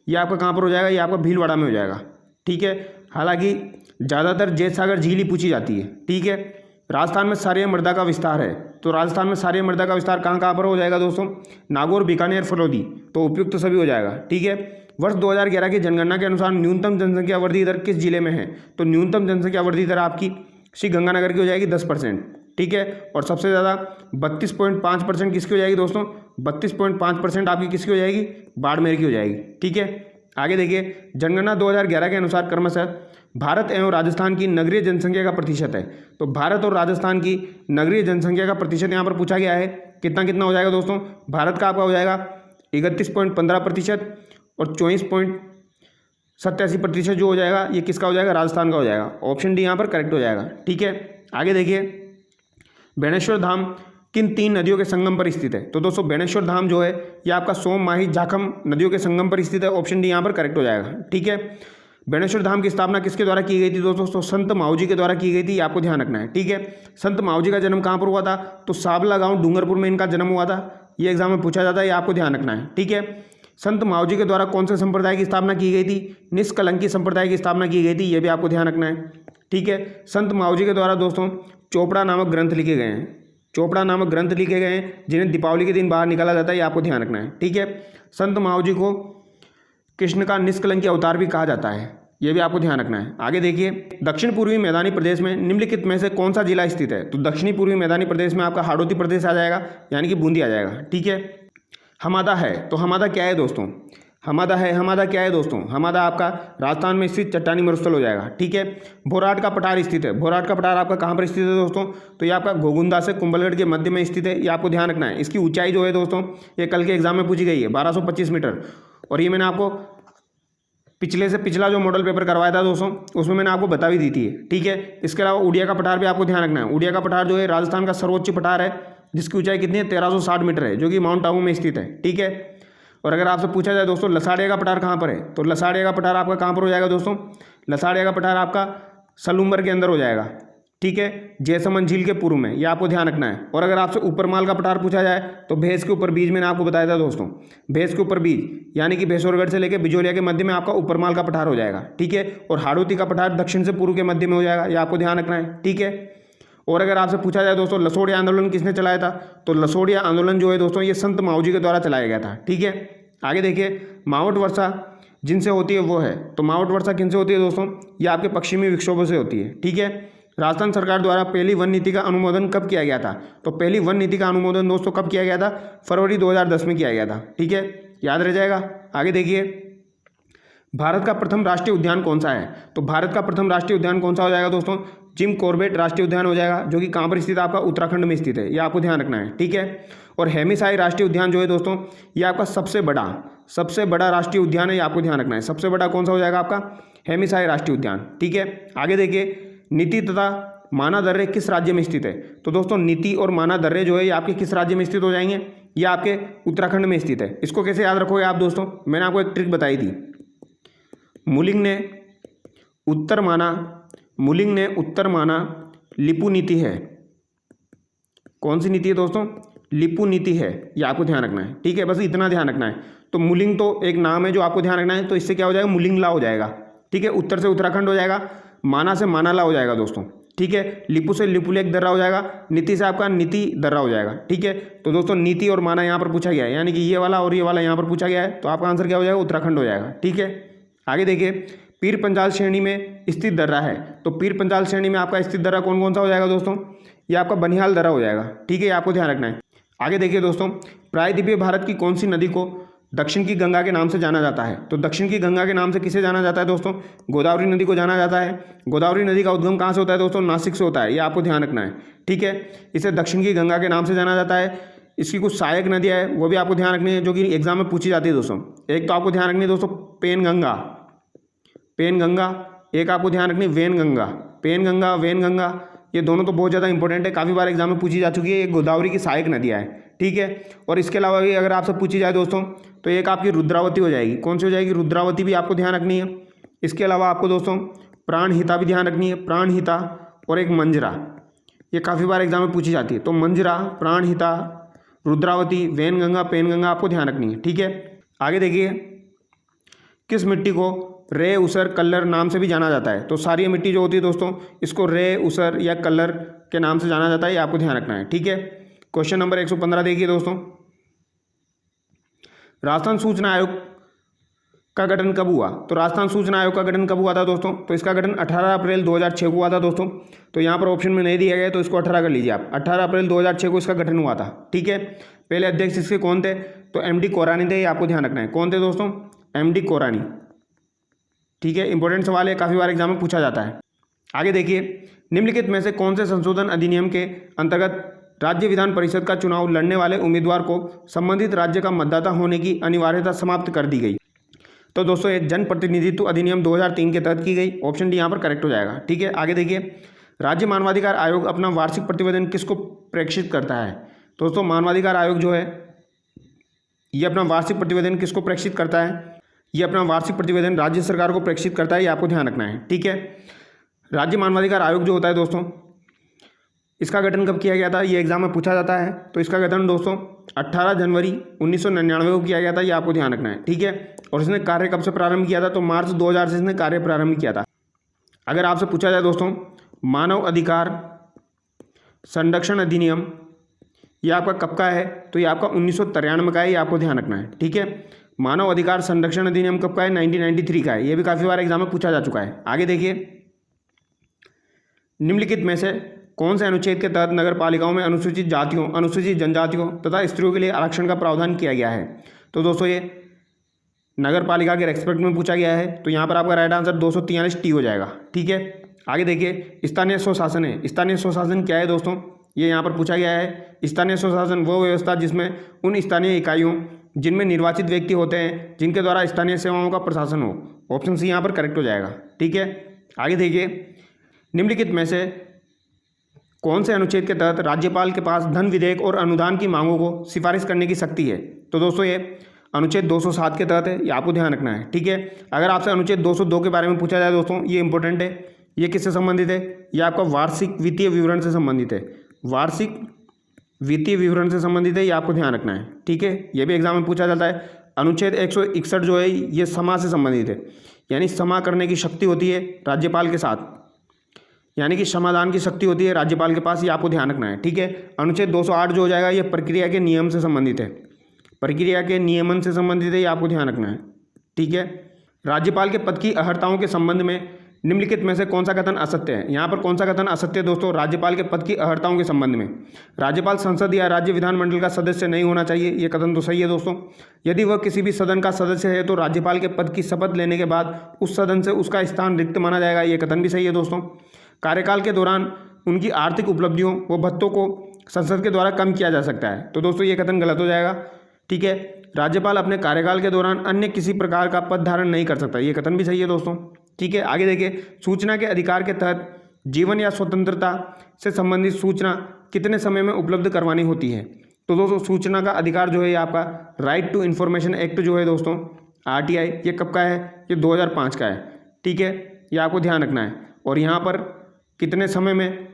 ये आपका कहाँ पर हो जाएगा? ये आपका भीलवाड़ा में हो जाएगा। ठीक है, हालांकि ज़्यादातर जैत सागर झील ही पूछी जाती है। ठीक है, राजस्थान में क्षारीय मृदा का विस्तार है, तो राजस्थान में क्षारीय मृदा का विस्तार कहाँ कहाँ पर हो जाएगा दोस्तों? नागौर, बीकानेर, फरौदी। तो उपयुक्त सभी हो जाएगा, ठीक है। वर्ष 2011 की जनगणना के अनुसार न्यूनतम जनसंख्या वृद्धि दर किस जिले में है? तो न्यूनतम जनसंख्या वृद्धि दर आपकी श्री गंगानगर की हो जाएगी 10%, ठीक है। और सबसे ज़्यादा 32.5% किसकी हो जाएगी दोस्तों? 32.5% आपकी किसकी हो जाएगी? बाड़मेर की हो जाएगी, ठीक है। आगे देखिए, जनगणना 2011 के अनुसार क्रमशः भारत एवं राजस्थान की नगरीय जनसंख्या का प्रतिशत है। तो भारत और राजस्थान की नगरीय जनसंख्या का प्रतिशत यहाँ पर पूछा गया है, कितना कितना हो जाएगा दोस्तों? भारत का आपका हो जाएगा 31.15% और 24.87% जो हो जाएगा ये किसका हो जाएगा? राजस्थान का हो जाएगा। ऑप्शन डी यहाँ पर करेक्ट हो जाएगा, ठीक है। आगे देखिए, बेणेश्वर धाम किन 3 नदियों के संगम पर स्थित है? तो दोस्तों बेणेश्वर धाम जो है ये आपका सोम, माही, जाखम नदियों के संगम पर स्थित है। ऑप्शन डी यहाँ पर करेक्ट हो जाएगा, ठीक है। बेणेश्वर धाम की स्थापना किसके द्वारा की गई थी दोस्तों? तो संत माऊजी के द्वारा की गई थी, आपको ध्यान रखना है, ठीक है। संत माऊजी का जन्म कहाँ पर हुआ था? तो साबला गांव डूंगरपुर में इनका जन्म हुआ था। ये एग्जाम में पूछा जाता है, ये आपको ध्यान रखना है, ठीक है। संत माऊजी के द्वारा कौन से संप्रदाय की स्थापना की गई थी? निष्कलंकी संप्रदाय की स्थापना की गई थी, ये भी आपको ध्यान रखना है, ठीक है। संत माऊजी के द्वारा दोस्तों चोपड़ा नामक ग्रंथ लिखे गए हैं, चोपड़ा नामक ग्रंथ लिखे गए हैं जिन्हें दीपावली के दिन बाहर निकाला जाता है, ये आपको ध्यान रखना है, ठीक है। संत माऊजी को कृष्ण का निष्कलंकी अवतार भी कहा जाता है, ये भी आपको ध्यान रखना है। आगे देखिए, दक्षिण पूर्वी मैदानी प्रदेश में निम्नलिखित में से कौन सा जिला स्थित है? तो दक्षिणी पूर्वी मैदानी प्रदेश में आपका हाड़ौती प्रदेश आ जाएगा, यानी कि बूंदी आ जाएगा, ठीक है। हमादा है, तो हमादा क्या है दोस्तों? हमादा है, हमादा क्या है दोस्तों? हमादा आपका राजस्थान में स्थित चट्टानी मरुस्थल हो जाएगा, ठीक है। भोराट का पठार स्थित है, भोराट का पठार आपका कहाँ पर स्थित है दोस्तों? तो ये आपका घोगुंदा से कुंभलगढ़ के मध्य में स्थित है, ये आपको ध्यान रखना है। इसकी ऊंचाई जो है दोस्तों ये कल के एग्जाम में पूछी गई है 1225 मीटर, और ये मैंने आपको पिछले से पिछला जो मॉडल पेपर करवाया था दोस्तों उसमें मैंने आपको बता भी दी थी, ठीक है। इसके अलावा उड़िया का पठार भी आपको ध्यान रखना है। उड़िया का पठार जो है राजस्थान का सर्वोच्च पठार है, जिसकी ऊंचाई कितनी है? 1360 मीटर है, जो कि माउंट आबू में स्थित है, ठीक है। और अगर आपसे पूछा जाए दोस्तों लसाड़िया का पठार कहाँ पर है? तो लसाड़िया का पठार आपका कहाँ पर हो जाएगा दोस्तों? लसाड़िया का पठार आपका सलूम्बर के अंदर हो जाएगा, ठीक है, जैसमंद झील के पूर्व में, ये आपको ध्यान रखना है। और अगर आपसे ऊपरमाल का पठार पूछा जाए तो भैंस के ऊपर बीज, मैंने आपको बताया था दोस्तों, भैंस के ऊपर बीज यानी कि भैंसोरगढ़ से लेकर बिजोलिया के मध्य में आपका ऊपरमाल का पठार हो जाएगा, ठीक है। और हाड़ौती का पठार दक्षिण से पूर्व के मध्य में हो जाएगा, ये आपको ध्यान रखना है, ठीक है। और अगर आपसे पूछा जाए दोस्तों लसोड़िया आंदोलन किसने चलाया था? तो लसोड़िया आंदोलन जो है दोस्तों ये संत माऊजी के द्वारा चलाया गया था, ठीक है। आगे देखिए, मावट वर्षा जिनसे होती है वो है, तो मावट वर्षा किनसे होती है दोस्तों? ये आपके पश्चिमी विक्षोभों से होती है, ठीक है। राजस्थान सरकार द्वारा पहली वन नीति का अनुमोदन कब किया गया था? तो पहली वन नीति का अनुमोदन दोस्तों कब किया गया था? फरवरी 2010 में किया गया था, ठीक है, याद रह जाएगा। आगे देखिए, भारत का प्रथम राष्ट्रीय उद्यान कौन सा है? तो भारत का प्रथम राष्ट्रीय उद्यान कौन सा हो जाएगा दोस्तों? जिम कॉर्बेट राष्ट्रीय उद्यान हो जाएगा, जो कि कहाँ पर स्थित है? आपका उत्तराखंड में स्थित है, ये आपको ध्यान रखना है, ठीक है। और हेमिसाई राष्ट्रीय उद्यान जो है दोस्तों ये आपका सबसे बड़ा राष्ट्रीय उद्यान है, ये आपको ध्यान रखना है। सबसे बड़ा कौन सा हो जाएगा? आपका हेमिसाई राष्ट्रीय उद्यान, ठीक है। आगे देखिए, नीति तथा माना दर्रे किस राज्य में स्थित है? तो दोस्तों नीति और माना दर्रे जो है ये आपके किस राज्य में स्थित हो जाएंगे? ये आपके उत्तराखंड में स्थित है। इसको कैसे याद रखोगे आप दोस्तों? मैंने आपको एक ट्रिक बताई थी। मुलिंग ने उत्तर माना लिपु नीति है। कौन सी नीति है दोस्तों? लिपु नीति है, ये आपको ध्यान रखना है, ठीक है। बस इतना ध्यान रखना है। तो मुलिंग तो एक नाम है जो आपको ध्यान रखना है, तो इससे क्या हो जाएगा? मुलिंगला हो जाएगा, ठीक है। उत्तर से उत्तराखंड हो जाएगा, माना से मानाला हो जाएगा दोस्तों, ठीक है। लिपु से लिपुलेख दर्रा हो जाएगा, नीति से आपका नीति दर्रा हो जाएगा, ठीक है। तो दोस्तों नीति और माना यहाँ पर पूछा गया है, यानी कि ये वाला और ये वाला यहाँ पर पूछा गया है, तो आपका आंसर क्या हो जाएगा? उत्तराखंड हो जाएगा, ठीक है। आगे देखिए, पीर पंजाल श्रेणी में स्थित दर्रा है, तो पीर पंजाल श्रेणी में आपका स्थित दर्रा कौन कौन सा हो जाएगा दोस्तों? ये आपका बनिहाल दर्रा हो जाएगा, ठीक है, ये आपको ध्यान रखना है। आगे देखिए दोस्तों, प्रायद्वीपीय भारत की कौन सी नदी को दक्षिण की गंगा के नाम से जाना जाता है? तो दक्षिण की गंगा के नाम से किसे जाना जाता है दोस्तों? गोदावरी नदी को जाना जाता है। गोदावरी नदी का उद्गम कहाँ से होता है दोस्तों? नासिक से होता है, ये आपको ध्यान रखना है, ठीक है। इसे दक्षिण की गंगा के नाम से जाना जाता है। इसकी कुछ सहायक नदियाँ है वो भी आपको ध्यान रखनी है, जो कि एग्जाम में पूछी जाती है दोस्तों। एक तो आपको ध्यान रखनी है दोस्तों पेन गंगा, एक आपको ध्यान रखनी वेन गंगा, ये दोनों तो बहुत ज़्यादा इंपॉर्टेंट है, काफ़ी बार एग्जाम में पूछी जा चुकी है। ये गोदावरी की सहायक नदियाँ है, ठीक है। और इसके अलावा भी अगर आपसे पूछी जाए दोस्तों तो एक आपकी रुद्रावती हो जाएगी। कौन सी हो जाएगी? रुद्रावती भी आपको ध्यान रखनी है। इसके अलावा आपको दोस्तों प्राणहिता भी ध्यान रखनी है, प्राणहिता और एक मंजरा, ये काफ़ी बार एग्जाम में पूछी जाती है। तो मंजरा, प्राणहिता, रुद्रावती, वेनगंगा, पेनगंगा आपको ध्यान रखनी है, ठीक है। आगे देखिए, किस मिट्टी को रे ऊसर कल्लर नाम से भी जाना जाता है। तो क्षारीय मिट्टी जो होती है दोस्तों, इसको रे ऊसर या कल्लर के नाम से जाना जाता है, ये आपको ध्यान रखना है। ठीक है, क्वेश्चन नंबर 115 देखिए दोस्तों, राजस्थान सूचना आयोग का गठन कब हुआ? तो राजस्थान सूचना आयोग का गठन कब हुआ था दोस्तों? तो इसका गठन 18 अप्रैल 2006 को हुआ था दोस्तों। तो यहाँ पर ऑप्शन में नहीं दिया गया, तो इसको 18 कर लीजिए आप। 18 अप्रैल 2006 को इसका गठन हुआ था। ठीक है, पहले अध्यक्ष इसके कौन थे? तो MD कोरानी थे, ये आपको ध्यान रखना है। कौन थे दोस्तों? MD कोरानी। ठीक है, इंपॉर्टेंट सवाल है, काफ़ी बार एग्जाम में पूछा जाता है। आगे देखिए, निम्नलिखित में से कौन से संशोधन अधिनियम के अंतर्गत राज्य विधान परिषद का चुनाव लड़ने वाले उम्मीदवार को संबंधित राज्य का मतदाता होने की अनिवार्यता समाप्त कर दी गई? तो दोस्तों ये जन प्रतिनिधित्व अधिनियम 2003 के तहत की गई। ऑप्शन डी यहाँ पर करेक्ट हो जाएगा। ठीक है, आगे देखिए, राज्य मानवाधिकार आयोग अपना वार्षिक प्रतिवेदन किसको प्रेषित करता है? दोस्तों मानवाधिकार आयोग जो है ये अपना वार्षिक प्रतिवेदन किसको प्रेषित करता है? ये अपना वार्षिक प्रतिवेदन राज्य सरकार को प्रेषित करता है, ये आपको ध्यान रखना है। ठीक है, राज्य मानवाधिकार आयोग जो होता है दोस्तों, इसका गठन कब किया गया था? ये एग्जाम में पूछा जाता है। तो इसका गठन दोस्तों 18 जनवरी 1999 को किया गया था, ये आपको ध्यान रखना है। ठीक है, और इसने कार्य कब से प्रारंभ किया था? तो मार्च 2000 से इसने कार्य प्रारंभ किया था। अगर आपसे पूछा जाए दोस्तों, मानव अधिकार संरक्षण अधिनियम ये आपका कब का है? तो ये आपका 1993 का है, ये आपको ध्यान रखना है। ठीक है, मानव अधिकार संरक्षण अधिनियम कब का है? 1993 का है। ये भी काफ़ी बार एग्जाम में पूछा जा चुका है। आगे देखिए, निम्नलिखित में से कौन से अनुच्छेद के तहत नगर पालिकाओं में अनुसूचित जातियों, अनुसूचित जनजातियों तथा स्त्रियों के लिए आरक्षण का प्रावधान किया गया है? तो दोस्तों ये नगर पालिका के रेस्पेक्ट में पूछा गया है। तो यहाँ पर आपका राइट आंसर 243 हो जाएगा। ठीक है, आगे देखिए, स्थानीय स्वशासन है। स्थानीय स्वशासन क्या है दोस्तों? ये यहाँ पर पूछा गया है। स्थानीय स्वशासन वो व्यवस्था जिसमें उन स्थानीय इकाइयों जिनमें निर्वाचित व्यक्ति होते हैं जिनके द्वारा स्थानीय सेवाओं का प्रशासन हो। ऑप्शन सी यहाँ पर करेक्ट हो जाएगा। ठीक है, आगे देखिए, निम्नलिखित में से कौन से अनुच्छेद के तहत राज्यपाल के पास धन विधेयक और अनुदान की मांगों को सिफारिश करने की शक्ति है? तो दोस्तों ये अनुच्छेद 207 के तहत है, ये आपको ध्यान रखना है। ठीक है, अगर आपसे अनुच्छेद 202 के बारे में पूछा जाए दोस्तों, ये इंपॉर्टेंट है। ये किससे संबंधित है? ये आपका वार्षिक वित्तीय विवरण से संबंधित है। वार्षिक वित्तीय विवरण से संबंधित है, ये आपको ध्यान रखना है। ठीक है, ये भी एग्जाम में पूछा जाता है। अनुच्छेद 161 जो है ये समा से संबंधित है, यानी समा करने की शक्ति होती है राज्यपाल के साथ, यानी कि समाधान की शक्ति होती है राज्यपाल के पास, ये आपको ध्यान रखना है। ठीक है, अनुच्छेद 208 जो हो जाएगा ये प्रक्रिया के नियम से संबंधित है, प्रक्रिया के नियमन से संबंधित है, ये आपको ध्यान रखना है। ठीक है, राज्यपाल के पद की अहर्ताओं के संबंध में निम्नलिखित में से कौन सा कथन असत्य है? यहाँ पर कौन सा कथन असत्य है दोस्तों? राज्यपाल के पद की अहर्ताओं के संबंध में राज्यपाल संसद या राज्य विधानमंडल का सदस्य नहीं होना चाहिए, ये कथन तो सही है दोस्तों। यदि वह किसी भी सदन का सदस्य है तो राज्यपाल के पद की शपथ लेने के बाद उस सदन से उसका स्थान रिक्त माना जाएगा, ये कथन भी सही है दोस्तों। कार्यकाल के दौरान उनकी आर्थिक उपलब्धियों व भत्तों को संसद के द्वारा कम किया जा सकता है, तो दोस्तों ये कथन गलत हो जाएगा। ठीक है, राज्यपाल अपने कार्यकाल के दौरान अन्य किसी प्रकार का पद धारण नहीं कर सकता, ये कथन भी सही है दोस्तों। ठीक है, आगे देखिए, सूचना के अधिकार के तहत जीवन या स्वतंत्रता से संबंधित सूचना कितने समय में उपलब्ध करवानी होती है? तो दोस्तों सूचना का अधिकार जो है ये आपका राइट टू इन्फॉर्मेशन एक्ट जो है दोस्तों, RTI, ये कब का है? ये 2005 का है। ठीक है, ये आपको ध्यान रखना है। और यहाँ पर कितने समय में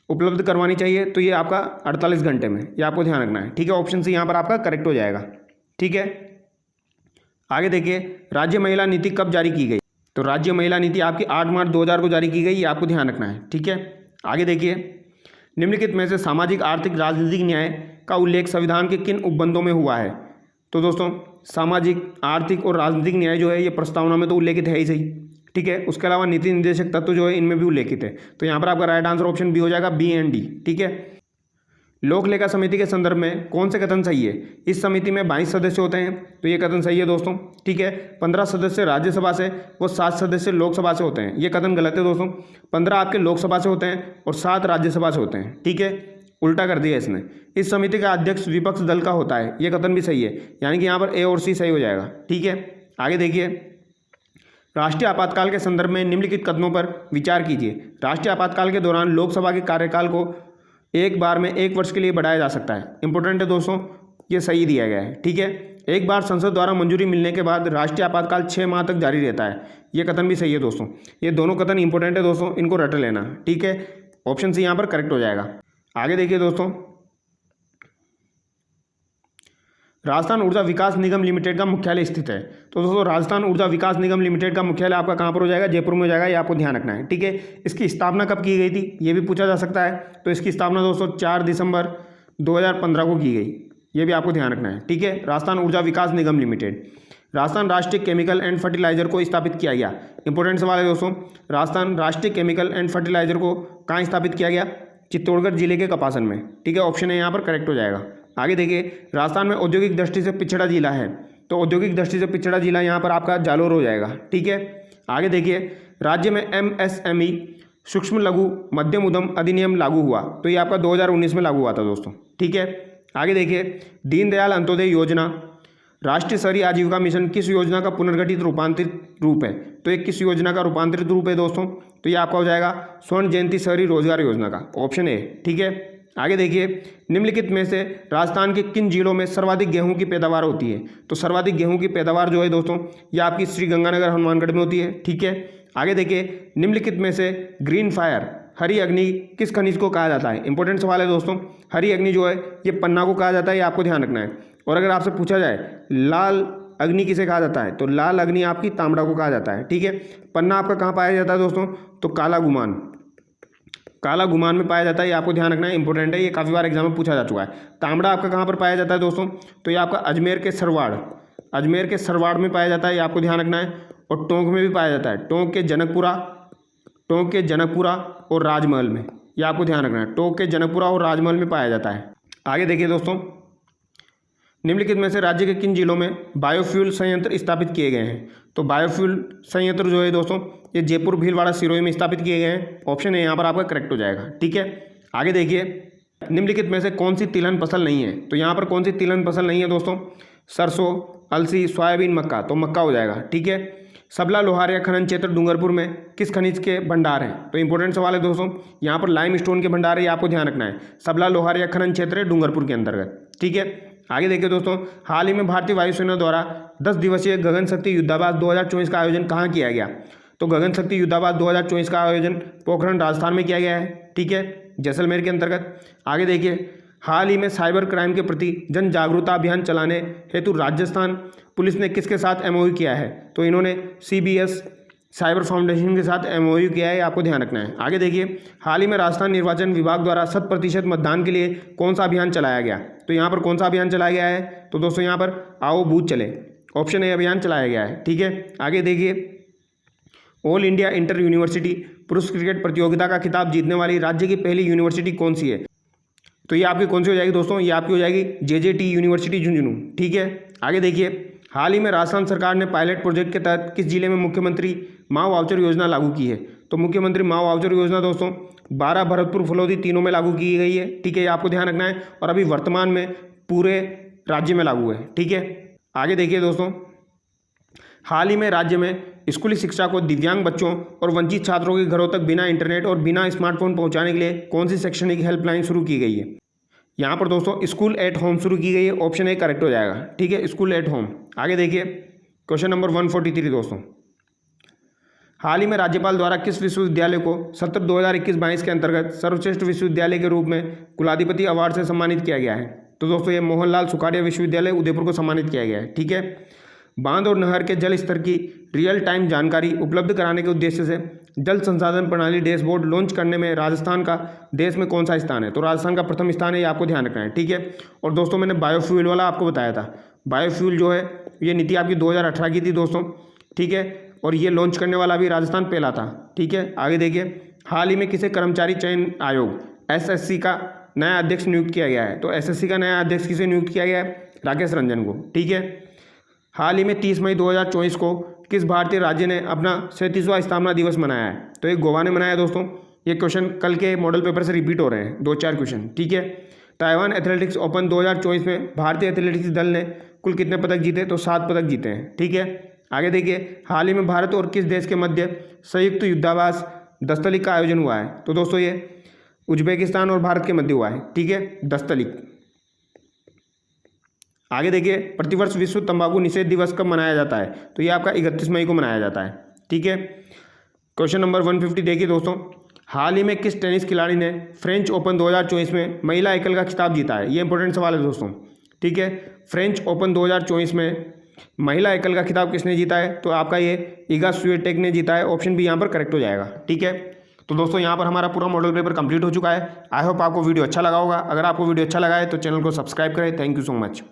उपलब्ध करवानी चाहिए? तो ये आपका 48 घंटे में, ये आपको ध्यान रखना है। ठीक है, ऑप्शन सी यहाँ पर आपका करेक्ट हो जाएगा। ठीक है, आगे देखिए, राज्य महिला नीति कब जारी की गई? तो राज्य महिला नीति आपकी 8 मार्च 2000 को जारी की गई, ये आपको ध्यान रखना है। ठीक है, आगे देखिए, निम्नलिखित में से सामाजिक आर्थिक राजनीतिक न्याय का उल्लेख संविधान के किन उपबंधों में हुआ है? तो दोस्तों सामाजिक आर्थिक और राजनीतिक न्याय जो है ये प्रस्तावना में तो उल्लेखित है ही सही। ठीक है, उसके अलावा नीति निर्देशक तत्व जो है इनमें भी उल्लेखित है। तो यहाँ पर आपका राइट आंसर ऑप्शन बी हो जाएगा, B एंड D। ठीक है, लोक लेखा समिति के संदर्भ में कौन से कथन सही है? इस समिति में 22 सदस्य होते हैं, तो ये कथन सही है दोस्तों। ठीक है, 15 सदस्य राज्यसभा से व 7 सदस्य लोकसभा से होते हैं, ये कथन गलत है दोस्तों। 15 आपके लोकसभा से होते हैं और 7 राज्यसभा से होते हैं। ठीक है, उल्टा कर दिया इसने। इस समिति का अध्यक्ष विपक्ष दल का होता है, ये कथन भी सही है, यानी कि यहाँ पर A और C सही हो जाएगा। ठीक है, आगे देखिए, राष्ट्रीय आपातकाल के संदर्भ में निम्नलिखित कथनों पर विचार कीजिए। राष्ट्रीय आपातकाल के दौरान लोकसभा के कार्यकाल को एक बार में 1 वर्ष के लिए बढ़ाया जा सकता है। इंपॉर्टेंट है दोस्तों, ये सही दिया गया है। ठीक है, एक बार संसद द्वारा मंजूरी मिलने के बाद राष्ट्रीय आपातकाल 6 माह तक जारी रहता है, ये कथन भी सही है दोस्तों। ये दोनों कथन इंपॉर्टेंट है दोस्तों, इनको रट लेना। ठीक है, ऑप्शन सी यहाँ पर करेक्ट हो जाएगा। आगे देखिए दोस्तों, राजस्थान ऊर्जा विकास निगम लिमिटेड का मुख्यालय स्थित है। तो दोस्तों राजस्थान ऊर्जा विकास निगम लिमिटेड का मुख्यालय आपका कहाँ पर हो जाएगा, जयपुर में हो जाएगा, ये आपको ध्यान रखना है। ठीक है, इसकी स्थापना कब की गई थी ये भी पूछा जा सकता है। तो इसकी स्थापना दोस्तों 4 दिसंबर 2015 को की गई, ये भी आपको ध्यान रखना है। ठीक है, राजस्थान ऊर्जा विकास निगम लिमिटेड। राजस्थान राष्ट्रीय केमिकल एंड फर्टिलाइजर को स्थापित किया गया। इंपॉर्टेंट सवाल है दोस्तों, राजस्थान राष्ट्रीय केमिकल एंड फर्टिलाइजर को कहाँ स्थापित किया गया, चित्तौड़गढ़ जिले के कपासन में। ठीक है, ऑप्शन है यहाँ पर करेक्ट हो जाएगा। आगे देखिए, राजस्थान में औद्योगिक दृष्टि से पिछड़ा जिला है, तो औद्योगिक दृष्टि से पिछड़ा जिला यहाँ पर आपका जालोर हो जाएगा। ठीक है, आगे देखिए, राज्य में MSME सूक्ष्म लघु मध्यम उद्यम अधिनियम लागू हुआ, तो ये आपका 2019 में लागू हुआ था दोस्तों। ठीक है, आगे देखिए, दीनदयाल अंत्योदय योजना राष्ट्रीय शहरी आजीविका मिशन किस योजना का पुनर्गठित रूपांतरित रूप है, तो ये किस योजना का रूपांतरित रूप है दोस्तों, तो ये आपका हो जाएगा स्वर्ण जयंती शहरी रोजगार योजना का, ऑप्शन ए। ठीक है, आगे देखिए, निम्नलिखित में से राजस्थान के किन जिलों में सर्वाधिक गेहूं की पैदावार होती है, तो सर्वाधिक गेहूं की पैदावार जो है दोस्तों ये आपकी श्रीगंगानगर हनुमानगढ़ में होती है। ठीक है, आगे देखिए, निम्नलिखित में से ग्रीन फायर हरी अग्नि किस खनिज को कहा जाता है। इंपॉर्टेंट सवाल है दोस्तों, हरी अग्नि जो है ये पन्ना को कहा जाता है, ये आपको ध्यान रखना है। और अगर आपसे पूछा जाए लाल अग्नि किसे कहा जाता है, तो लाल अग्नि आपकी तांबड़ा को कहा जाता है। ठीक है, पन्ना आपका कहाँ पाया जाता है दोस्तों, तो काला गुमान, काला गुमान में पाया जाता है, ये आपको ध्यान रखना है, इंपॉर्टेंट है, ये काफ़ी बार एग्जाम में पूछा जा चुका है। तांबड़ा आपका कहाँ पर पाया जाता है दोस्तों, तो ये आपका अजमेर के सरवाड़, अजमेर के सरवाड़ में पाया जाता है, ये आपको ध्यान रखना है। और टोंक में भी पाया जाता है, टोंक के जनकपुरा, टोंक के जनकपुरा और राजमहल में, ये आपको ध्यान रखना है, टोंक के जनकपुरा और राजमहल में पाया जाता है। आगे देखिए दोस्तों, निम्नलिखित में से राज्य के किन जिलों में बायोफ्यूल संयंत्र स्थापित किए गए हैं, तो बायोफ्यूल संयंत्र जो है दोस्तों ये जयपुर भीलवाड़ा सिरोही में स्थापित किए गए हैं, ऑप्शन है यहाँ पर आपका करेक्ट हो जाएगा। ठीक है, आगे देखिए, निम्नलिखित में से कौन सी तिलहन फसल नहीं है, तो यहाँ पर कौन सी तिलहन फसल नहीं है दोस्तों, सरसों, अलसी, सोयाबीन, मक्का, तो मक्का हो जाएगा। ठीक है, सबला लोहार या खनन क्षेत्र डूंगरपुर में किस खनिज के भंडार हैं, तो इंपॉर्टेंट सवाल है दोस्तों, यहाँ पर लाइम स्टोन के भंडार है, ये आपको ध्यान रखना है। सबला लोहार या खनन क्षेत्र है डूंगरपुर के अंतर्गत। ठीक है, आगे देखिए दोस्तों, हाल ही में भारतीय वायुसेना द्वारा 10 दिवसीय गगन शक्ति युद्धाभ्यास 2024 का आयोजन कहाँ किया गया, तो गगन शक्ति युद्धाभ्यास 2024 का आयोजन पोखरण राजस्थान में किया गया है। ठीक है, जैसलमेर के अंतर्गत। आगे देखिए, हाल ही में साइबर क्राइम के प्रति जन जागरूकता अभियान चलाने हेतु राजस्थान पुलिस ने किसके साथ MOU किया है, तो इन्होंने CBS साइबर फाउंडेशन के साथ MOU किया है, आपको ध्यान रखना है। आगे देखिए, हाल ही में राजस्थान निर्वाचन विभाग द्वारा 100% मतदान के लिए कौन सा अभियान चलाया गया, तो यहाँ पर कौन सा अभियान चलाया गया है, तो दोस्तों यहाँ पर आओ बूथ चले, ऑप्शन ए अभियान चलाया गया है। ठीक है, आगे देखिए, ऑल इंडिया इंटर यूनिवर्सिटी पुरुष क्रिकेट प्रतियोगिता का खिताब जीतने वाली राज्य की पहली यूनिवर्सिटी कौन सी है, तो ये आपकी कौन सी हो जाएगी दोस्तों, ये आपकी हो जाएगी JJT यूनिवर्सिटी झुंझुनू। ठीक है, आगे देखिए, हाल ही में राजस्थान सरकार ने पायलट प्रोजेक्ट के तहत किस जिले में मुख्यमंत्री माँ वाउचर योजना लागू की है, तो मुख्यमंत्री माँ वाउचर योजना दोस्तों 12 भरतपुर फुलौदी तीनों में लागू की गई है। ठीक है, ये आपको ध्यान रखना है, और अभी वर्तमान में पूरे राज्य में लागू है। ठीक है, आगे देखिए दोस्तों, हाल ही में राज्य में स्कूली शिक्षा को दिव्यांग बच्चों और वंचित छात्रों के घरों तक बिना इंटरनेट और बिना स्मार्टफोन पहुंचाने के लिए कौन सी शैक्षणिक हेल्पलाइन शुरू की गई है, यहाँ पर दोस्तों स्कूल एट होम शुरू की गई है, ऑप्शन ए करेक्ट हो जाएगा। ठीक है, स्कूल एट होम। आगे देखिए, क्वेश्चन नंबर 143 दोस्तों, हाल ही में राज्यपाल द्वारा किस विश्वविद्यालय को सत्र 2021-22 के अंतर्गत सर्वश्रेष्ठ विश्वविद्यालय के रूप में कुलाधिपति अवार्ड से सम्मानित किया गया है, तो दोस्तों ये मोहनलाल सुखाड़िया विश्वविद्यालय उदयपुर को सम्मानित किया गया है। ठीक है, बांध और नहर के जल स्तर की रियल टाइम जानकारी उपलब्ध कराने के उद्देश्य से जल संसाधन प्रणाली डैशबोर्ड लॉन्च करने में राजस्थान का देश में कौन सा स्थान है, तो राजस्थान का प्रथम स्थान है, ये आपको ध्यान रखना है। ठीक है, और दोस्तों मैंने बायोफ्यूल वाला आपको बताया था, बायोफ्यूल जो है ये नीति आपकी 2018 की थी दोस्तों। ठीक है, और ये लॉन्च करने वाला भी राजस्थान पहला था। ठीक है, आगे देखिए, हाल ही में किसे कर्मचारी चयन आयोग SSC का नया अध्यक्ष नियुक्त किया गया है, तो SSC का नया अध्यक्ष किसे नियुक्त किया गया है, राकेश रंजन को। ठीक है, हाल ही में 30 मई 2024 को किस भारतीय राज्य ने अपना 37वां स्थापना दिवस मनाया है, तो ये गोवा ने मनाया दोस्तों। ये क्वेश्चन कल के मॉडल पेपर से रिपीट हो रहे हैं, 2-4 क्वेश्चन। ठीक है, ताइवान एथलेटिक्स ओपन 2024 में भारतीय एथलेटिक्स दल ने कुल कितने पदक जीते, तो 7 पदक जीते हैं। ठीक है, आगे देखिए, हाल ही में भारत और किस देश के मध्य संयुक्त युद्धाभ्यास दस्तलिक का आयोजन हुआ है, तो दोस्तों ये उज्बेकिस्तान और भारत के मध्य हुआ है। ठीक है, दस्तलिक। आगे देखिए, प्रतिवर्ष विश्व तंबाकू निषेध दिवस कब मनाया जाता है, तो ये आपका 31 मई को मनाया जाता है। ठीक है, क्वेश्चन नंबर 150 देखिए दोस्तों, हाल ही में किस टेनिस खिलाड़ी ने फ्रेंच ओपन 2024 में महिला एकल का खिताब जीता है, ये इंपॉर्टेंट सवाल है दोस्तों। ठीक है। फ्रेंच ओपन 2024 में महिला एकल का खिताब किसने जीता है? तो आपका ये इगा स्विएटेक ने जीता है। ऑप्शन बी यहाँ पर करेक्ट हो जाएगा, ठीक है। तो दोस्तों यहाँ पर हमारा पूरा मॉडल पेपर कंप्लीट हो चुका है। आई होप आपको वीडियो अच्छा लगा होगा। अगर आपको वीडियो अच्छा लगा है तो चैनल को सब्सक्राइब करें। Thank you so much.